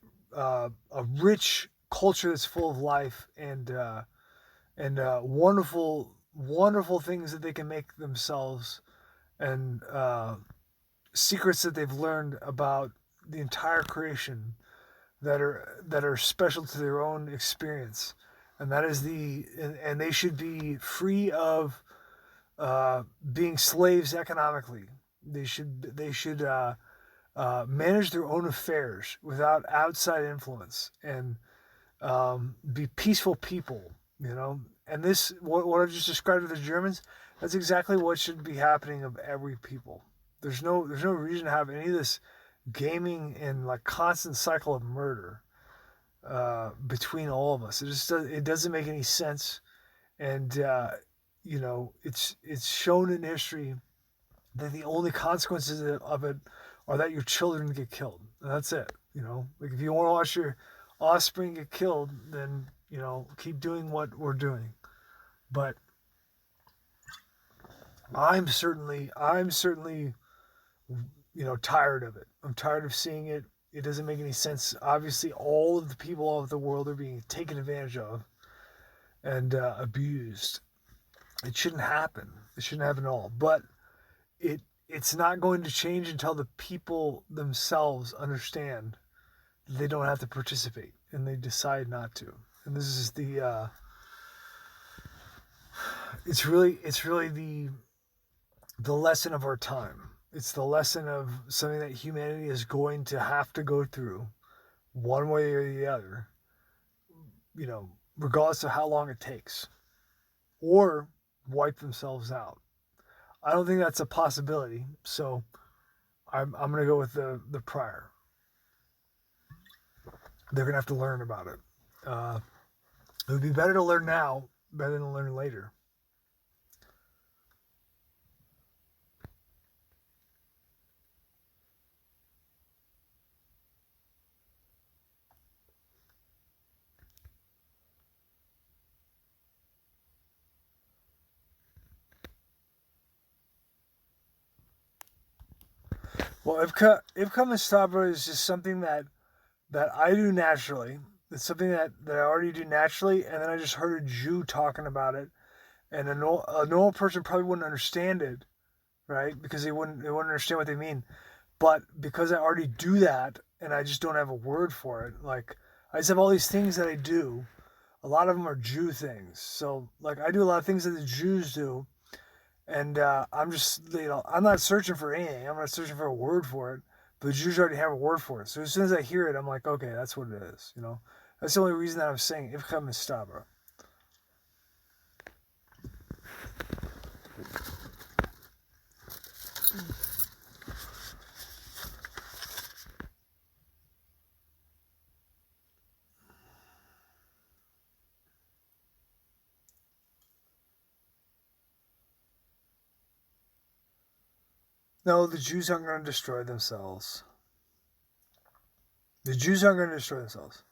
rich culture that's full of life and wonderful things that they can make themselves and secrets that they've learned about the entire creation that are special to their own experience, and that is and they should be free of being slaves economically. They should manage their own affairs without outside influence and be peaceful people. You know, and this what I just described to the Germans. That's exactly what should be happening of every people. There's no reason to have any of this gaming and like constant cycle of murder between all of us. It doesn't make any sense, and you know it's shown in history that the only consequences of it are that your children get killed. And that's it. You know, like if you want to watch your offspring get killed, then you know keep doing what we're doing. But I'm certainly you know tired of it. I'm tired of seeing it. It doesn't make any sense. Obviously, all of the people of the world are being taken advantage of and abused. It shouldn't happen. It shouldn't happen at all. But it it's not going to change until the people themselves understand they don't have to participate and they decide not to. And this is it's really the lesson of our time. It's the lesson of something that humanity is going to have to go through one way or the other, you know, regardless of how long it takes, or wipe themselves out. I don't think that's a possibility, so I'm going to go with the prior. They're going to have to learn about it. It would be better to learn now rather than learn later. Well, Ivka Mastabra is just something that I do naturally. It's something that I already do naturally, and then I just heard a Jew talking about it, and a normal person probably wouldn't understand it, right? Because they wouldn't understand what they mean. But because I already do that, and I just don't have a word for it, like I just have all these things that I do. A lot of them are Jew things. So like I do a lot of things that the Jews do, and I'm just you know I'm not searching for anything. I'm not searching for a word for it. But the Jews already have a word for it. So as soon as I hear it, I'm like, okay, that's what it is. You know, that's the only reason that I'm saying Ivcha Mistabra. No, the Jews aren't going to destroy themselves. The Jews aren't going to destroy themselves.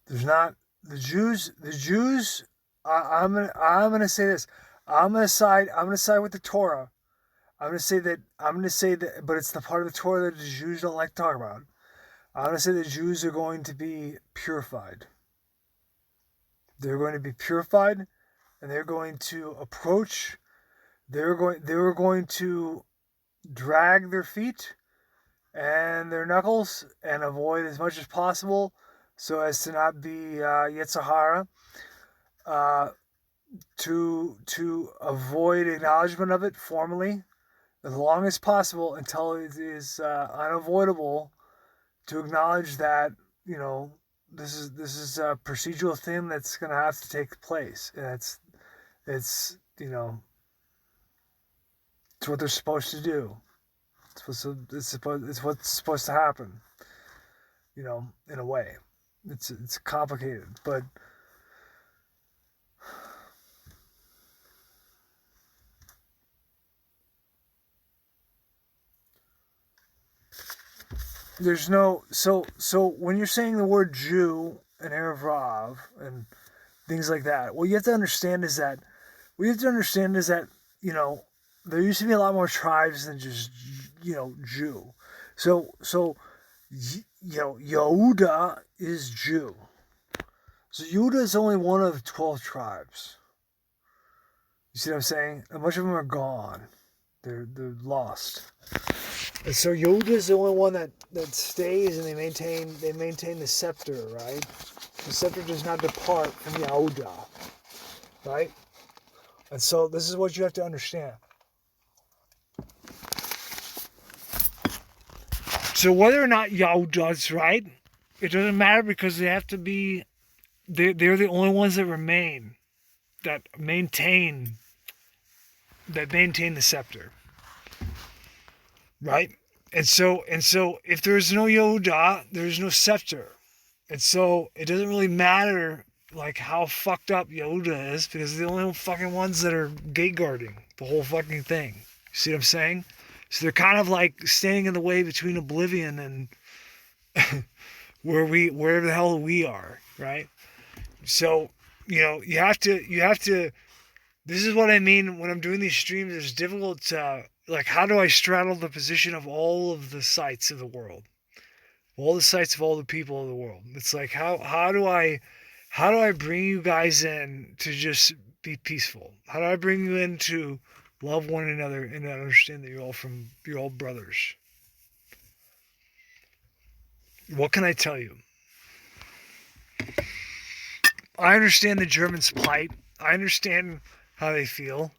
There's not the Jews. The Jews. I'm gonna say this. I'm gonna side with the Torah. I'm gonna say that, but it's the part of the Torah that the Jews don't like to talk about. I'm gonna say the Jews are going to be purified. They're going to be purified, and they're going to approach. They're going to drag their feet and their knuckles and avoid as much as possible, so as to not be Yetzer Hara, to avoid acknowledgement of it formally as long as possible until it is unavoidable to acknowledge that, you know, this is a procedural thing that's going to have to take place, and it's you know, it's what they're supposed to do. It's what's supposed to happen. You know, in a way, it's complicated, but there's no so when you're saying the word Jew and Erev Rav and things like that, what you have to understand is that you know, there used to be a lot more tribes than just, you know, Jew. So you know, Yehuda is Jew. So Yehuda is only one of 12 tribes. You see what I'm saying? A bunch of them are gone. They're lost. And so Yehuda is the only one that stays, and they maintain the scepter, right? The scepter does not depart from Yehuda, right? And so this is what you have to understand. So whether or not Yehuda's right, it doesn't matter, because they have to be. They're the only ones that remain, that maintain the scepter, right? And so if there's no Yehuda, there's no scepter. And so it doesn't really matter like how fucked up Yehuda is, because they're the only fucking ones that are gate guarding the whole fucking thing. You see what I'm saying? So they're kind of like standing in the way between oblivion and wherever the hell we are, right? So, you know, you have to, this is what I mean when I'm doing these streams. It's difficult to, like, how do I straddle the position of all of the sites of the world? All the sites of all the people of the world. It's like, how do I bring you guys in to just be peaceful? How do I bring you in to love one another and understand that you're all brothers? What can I tell you? I understand the Germans' plight. I understand how they feel.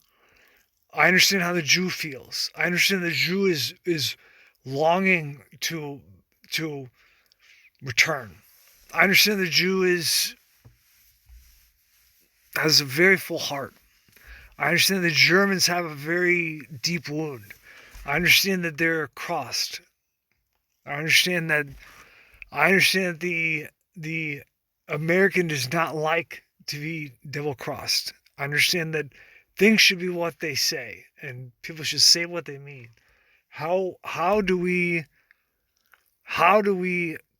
I understand how the Jew feels. I understand the Jew is longing to return. I understand the Jew has a very full heart. I understand the Germans have a very deep wound. I understand that they're crossed. I understand that the American does not like to be double crossed. I understand that things should be what they say, and people should say what they mean. How do we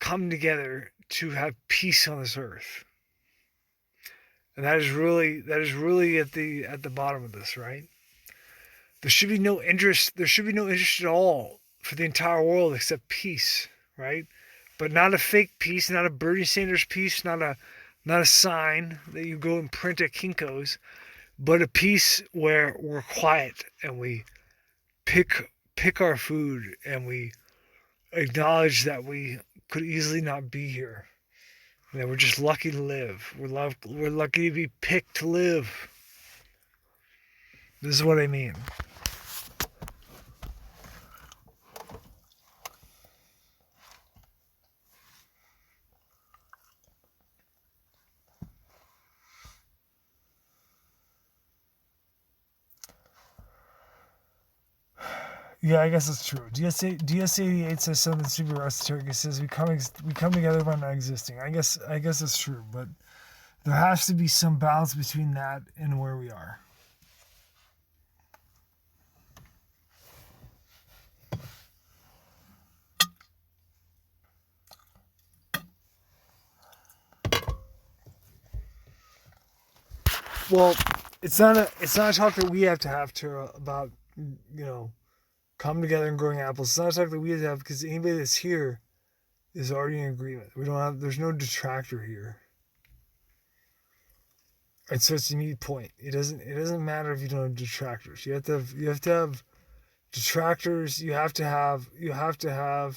come together to have peace on this earth? And that is really at the bottom of this, right? There should be no interest at all for the entire world except peace, right? But not a fake peace, not a Bernie Sanders peace, not a sign that you go and print at Kinko's, but a peace where we're quiet and we pick our food and we acknowledge that we could easily not be here. That we're just lucky to live. We're lucky to be picked to live. This is what I mean. Yeah, I guess it's true. DS88 says something super esoteric. It says we come together by not existing. I guess it's true, but there has to be some balance between that and where we are. Well, it's not a talk that we have about coming together and growing apples. It's not a talk that we have to have because anybody that's here is already in agreement. There's no detractor here. And so it's a mute point. It doesn't matter if you don't have detractors. You have to have detractors. You have to have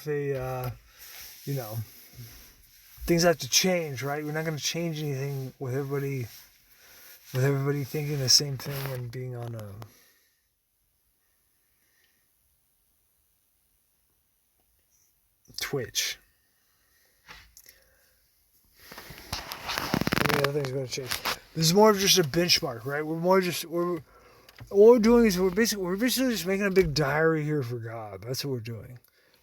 a things have to change, right? We're not going to change anything with everybody thinking the same thing and being on a Twitch. I mean, other things are going to change. This is more of just a benchmark, right? What we're doing is we're basically just making a big diary here for God. That's what we're doing.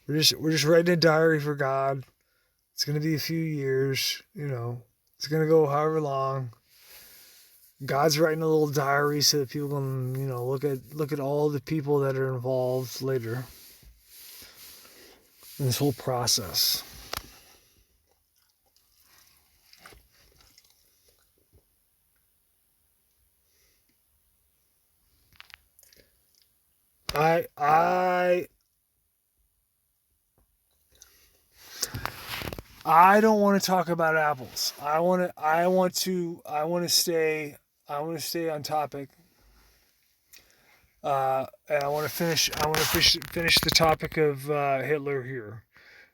We're just writing a diary for God. It's going to be a few years, It's going to go however long. God's writing a little diary so that people can, look at all the people that are involved later in this whole process. I don't want to talk about apples. I want to stay on topic. And I want to finish the topic of Hitler here.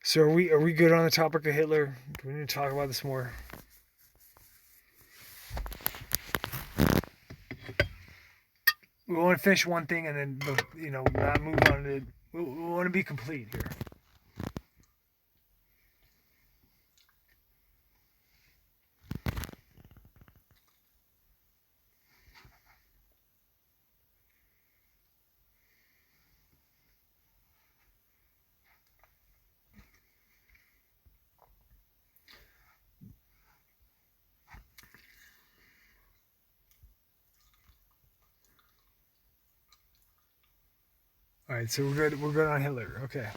So are we good on the topic of Hitler? Do we need to talk about this more? We want to finish one thing and then not move on to. We want to be complete here. All right, so we're good on Hitler. Okay.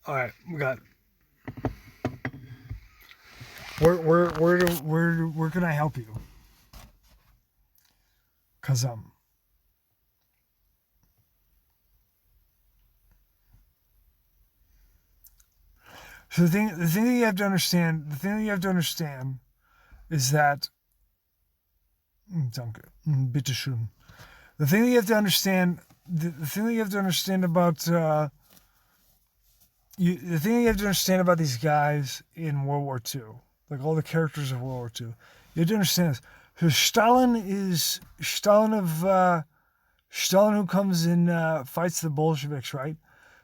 All right, we got. Where can I help you? Cause So the thing that you have to understand is that. Danke. Bitte schön. The thing that you have to understand about the thing that you have to understand about these guys in World War II, like all the characters of World War II, you have to understand this. So Stalin who comes and fights the Bolsheviks, right?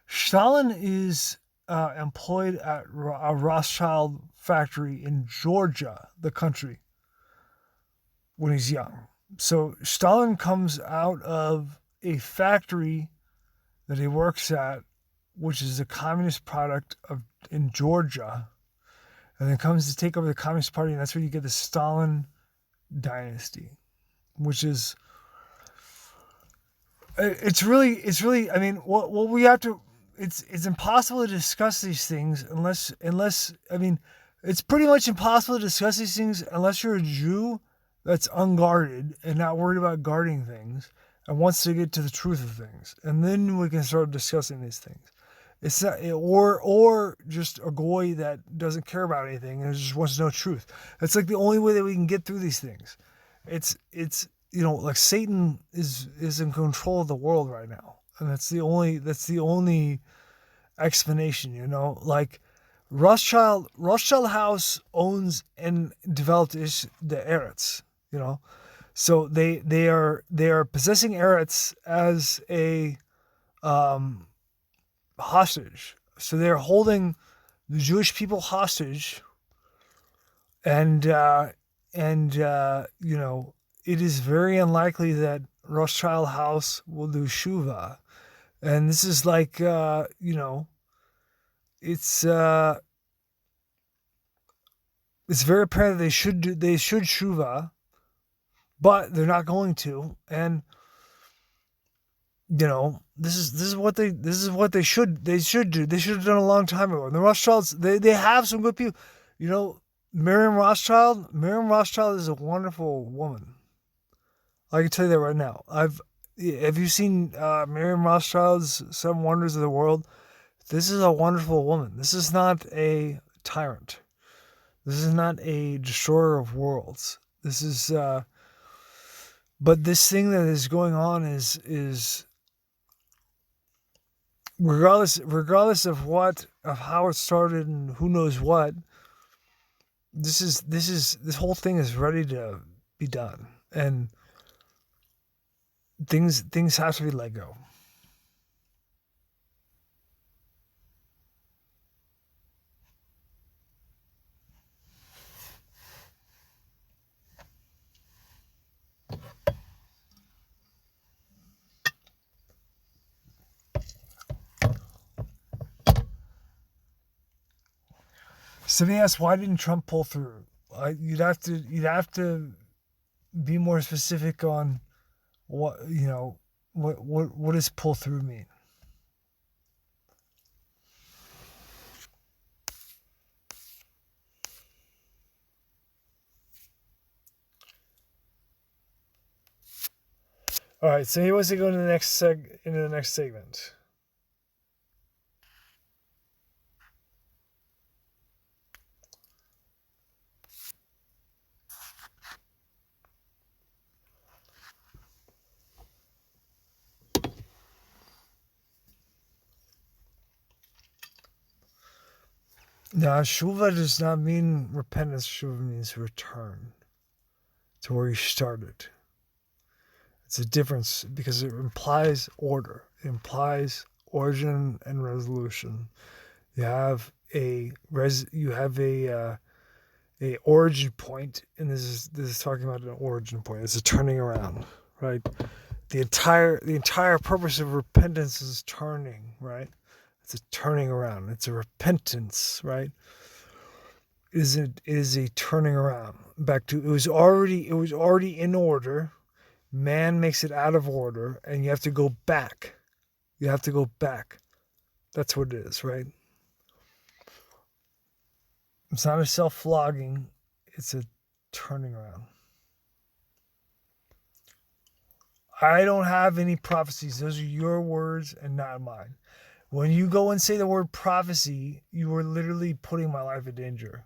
Stalin is employed at a Rothschild factory in Georgia, the country, when he's young. So Stalin comes out of a factory that he works at, which is a communist product in Georgia, and then comes to take over the Communist Party, and that's where you get the Stalin dynasty, which is it's really I mean what we have to it's impossible to discuss these things unless I mean it's pretty much impossible to discuss these things unless you're a Jew that's unguarded and not worried about guarding things and wants to get to the truth of things, and then we can start discussing these things. It's not, or just a goy that doesn't care about anything and just wants to know truth. That's like the only way that we can get through these things. It's like Satan is in control of the world right now, and that's the only explanation. Like Rothschild House owns and developed the Eretz. So they are possessing Eretz as a hostage. So they're holding the Jewish people hostage, and it is very unlikely that Rothschild House will do Shuva. And this is like it's very apparent that they should Shuva, but they're not going to. And this is what they should do. They should have done a long time ago. And the Rothschilds, they have some good people. Miriam Rothschild is a wonderful woman. I can tell you that right now. Have you seen Miriam Rothschild's Seven Wonders of the World? This is a wonderful woman. This is not a tyrant. This is not a destroyer of worlds. This is, but this thing that is going on is regardless of how it started and who knows what. This whole thing is ready to be done, and things have to be let go. Somebody asked, why didn't Trump pull through? You'd have to be more specific on what does pull through mean? All right, so he wants to go into the next segment. Now, Shuva does not mean repentance. Shuva means return to where you started. It's a difference because it implies order. It implies origin and resolution. You have a origin point, and this is talking about an origin point. It's a turning around, right? The entire purpose of repentance is turning, right? It's a turning around. It's a repentance, right? It is a turning around back to it was already in order. Man makes it out of order, and you have to go back. You have to go back. That's what it is, right? It's not a self-flogging. It's a turning around. I don't have any prophecies. Those are your words and not mine. When you go and say the word prophecy, you are literally putting my life in danger.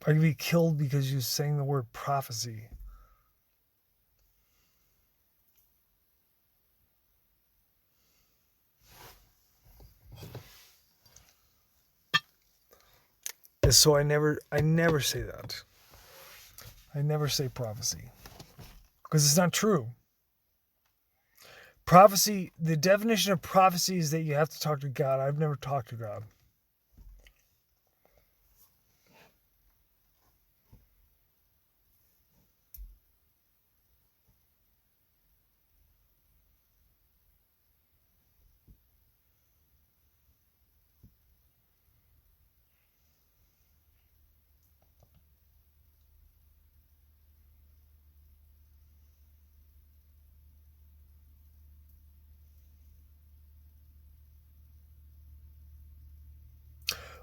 I could be killed because you're saying the word prophecy. And so I never say that. I never say prophecy. Because it's not true. Prophecy, the definition of prophecy is that you have to talk to God. I've never talked to God.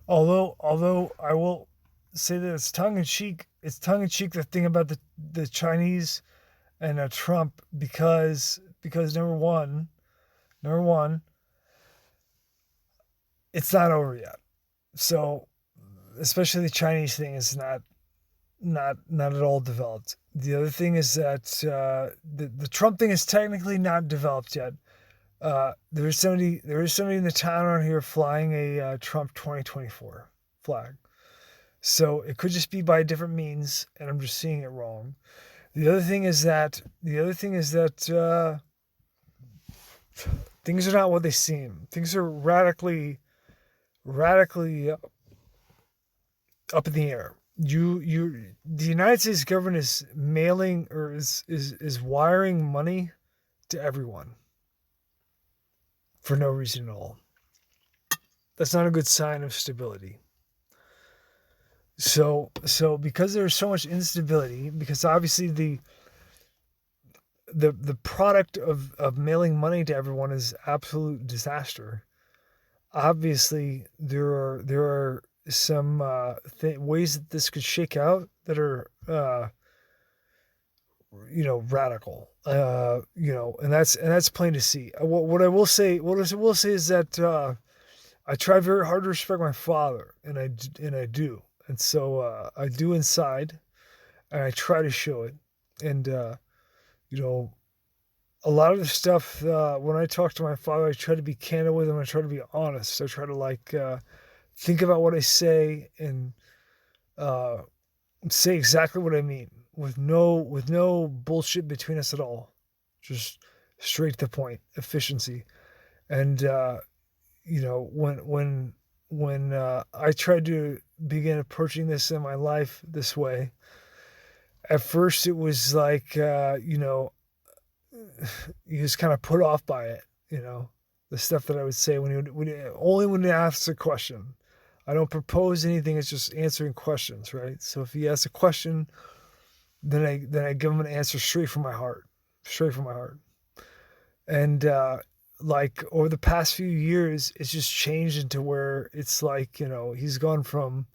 Although I will say that it's tongue in cheek. It's tongue in cheek, the thing about the Chinese and Trump because number one, it's not over yet. So especially the Chinese thing is not at all developed. The other thing is that the Trump thing is technically not developed yet. There is somebody in the town around here flying a Trump 2024 flag. So it could just be by different means, and I'm just seeing it wrong. The other thing is that things are not what they seem. Things are radically up in the air. The United States government is mailing or is wiring money to everyone for no reason at all. That's not a good sign of stability. So because there's so much instability, because obviously the product of mailing money to everyone is absolute disaster. Obviously there are ways that this could shake out that are radical. And that's plain to see. What I will say, is that I try very hard to respect my father, and I do, and so I do inside, and I try to show it, and you know, a lot of the stuff when I talk to my father, I try to be candid with him. I try to be honest. I try to think about what I say and uh, say exactly what I mean with no bullshit between us at all. Just straight to the point, efficiency. And when I tried to begin approaching this in my life this way, at first it was like he was kind of put off by it, the stuff that I would say only when he asks a question. I don't propose anything; it's just answering questions, right? So if he asks a question, then I give him an answer straight from my heart. And like over the past few years, it's just changed into where it's like he's gone from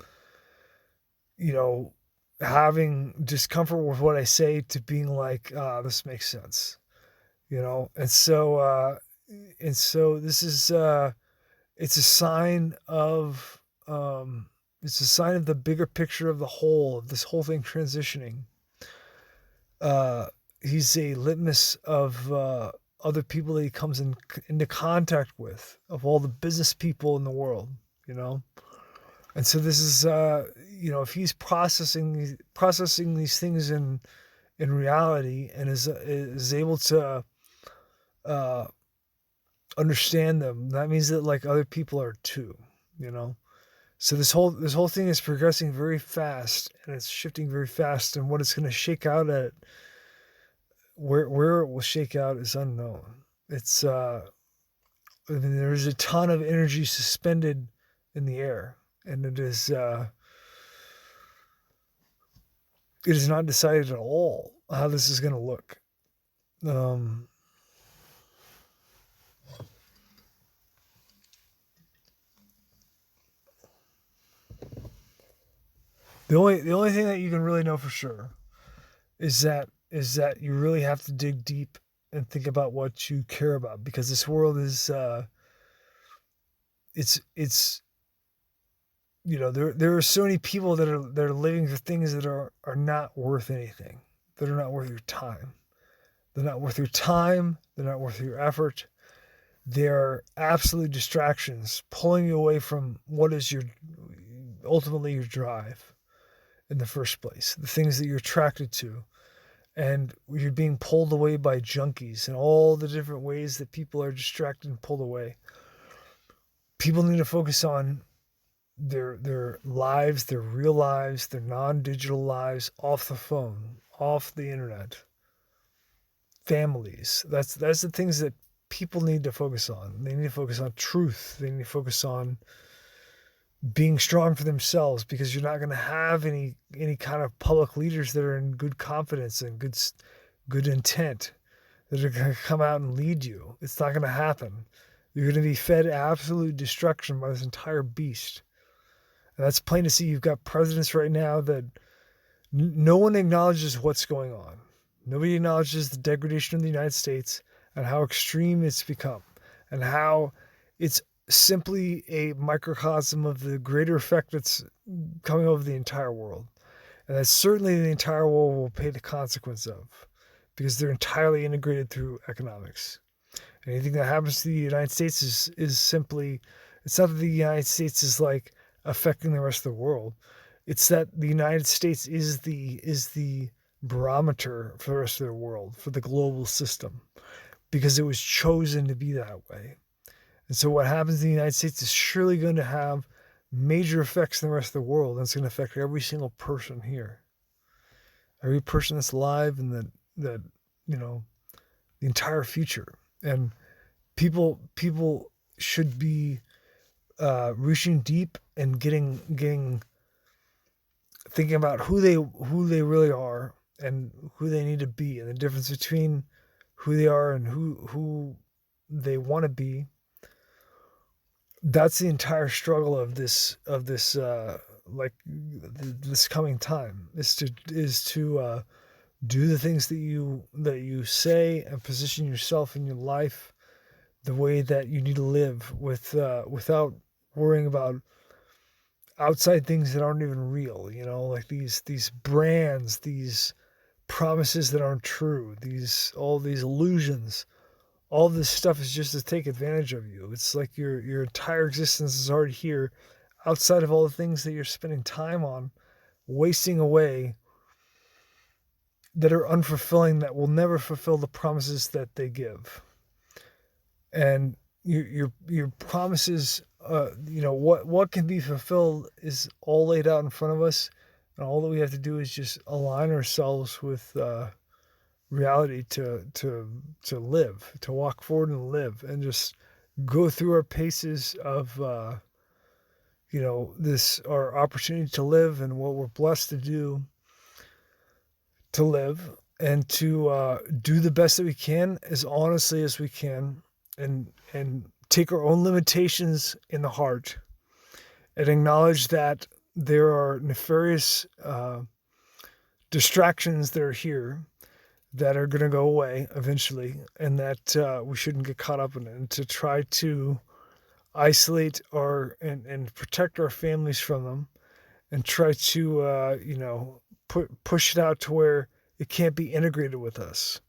you know having discomfort with what I say to being like, this makes sense, and so this is it's a sign of the bigger picture of the whole of this whole thing transitioning. uh he's a litmus of other people that he comes into contact with, of all the business people in the world, you know and so this is if he's processing these things in reality, and is able to uh understand them, that means that like other people are too, you know so this whole thing is progressing very fast, and it's shifting very fast, and what it's going to shake out at, where it will shake out, is unknown. It's I mean, there's a ton of energy suspended in the air, and it is not decided at all how this is going to look. um the only thing that you can really know for sure is that you really have to dig deep and think about what you care about, because this world is it's there are so many people that are living for things that are not worth anything, that are not worth your time. They're not worth your time, they're not worth your effort. They're absolute distractions, pulling you away from what is ultimately your drive in the first place, the things that you're attracted to. And you're being pulled away by junkies and all the different ways that people are distracted and pulled away. People need to focus on their lives, their real lives, their non-digital lives, off the phone, off the internet, families. That's the things that people need to focus on. They need to focus on truth. They need to focus on being strong for themselves, because you're not going to have any kind of public leaders that are in good confidence and good intent, that are going to come out and lead you. It's not going to happen. You're going to be fed absolute destruction by this entire beast. And that's plain to see. You've got presidents right now that no one acknowledges what's going on. Nobody acknowledges the degradation of the United States and how extreme it's become, and how it's simply a microcosm of the greater effect that's coming over the entire world. And that certainly the entire world will pay the consequence of, because they're entirely integrated through economics. Anything that happens to the United States is simply, it's not that the United States is like affecting the rest of the world. It's that the United States is the barometer for the rest of the world, for the global system, because it was chosen to be that way. And so what happens in the United States is surely going to have major effects in the rest of the world, and it's going to affect every single person here, every person that's alive, and that the entire future. And people should be reaching deep and getting thinking about who they really are, and who they need to be, and the difference between who they are and who they want to be. that's the entire struggle of this like this coming time is to do the things that you say and position yourself in your life the way that you need to live without worrying about outside things that aren't even real, like these brands, these promises that aren't true, these all these illusions. All this stuff is just to take advantage of you. It's like your entire existence is already here outside of all the things that you're spending time on, wasting away, that are unfulfilling, that will never fulfill the promises that they give. And your promises, what can be fulfilled is all laid out in front of us, and all that we have to do is just align ourselves with reality to live, to walk forward and live, and just go through our paces of this our opportunity to live and what we're blessed to do to live, and to do the best that we can as honestly as we can, and take our own limitations in the heart, and acknowledge that there are nefarious distractions that are here that are going to go away eventually, and that we shouldn't get caught up in it, and to try to isolate and protect our families from them, and try to push it out to where it can't be integrated with us,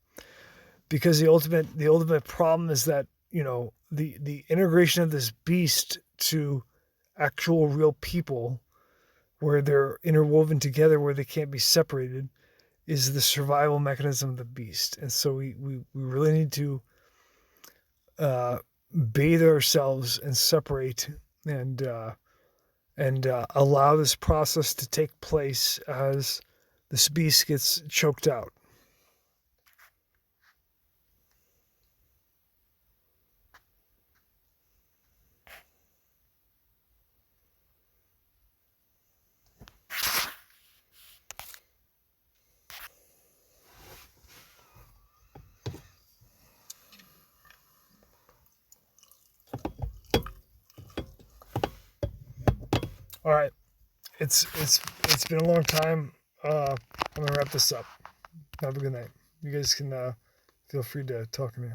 because the ultimate problem is that the integration of this beast to actual real people, where they're interwoven together, where they can't be separated, is the survival mechanism of the beast. And so we really need to bathe ourselves and separate, and allow this process to take place as this beast gets choked out. All right, it's been a long time. I'm gonna wrap this up. Have a good night. You guys can feel free to talk to me.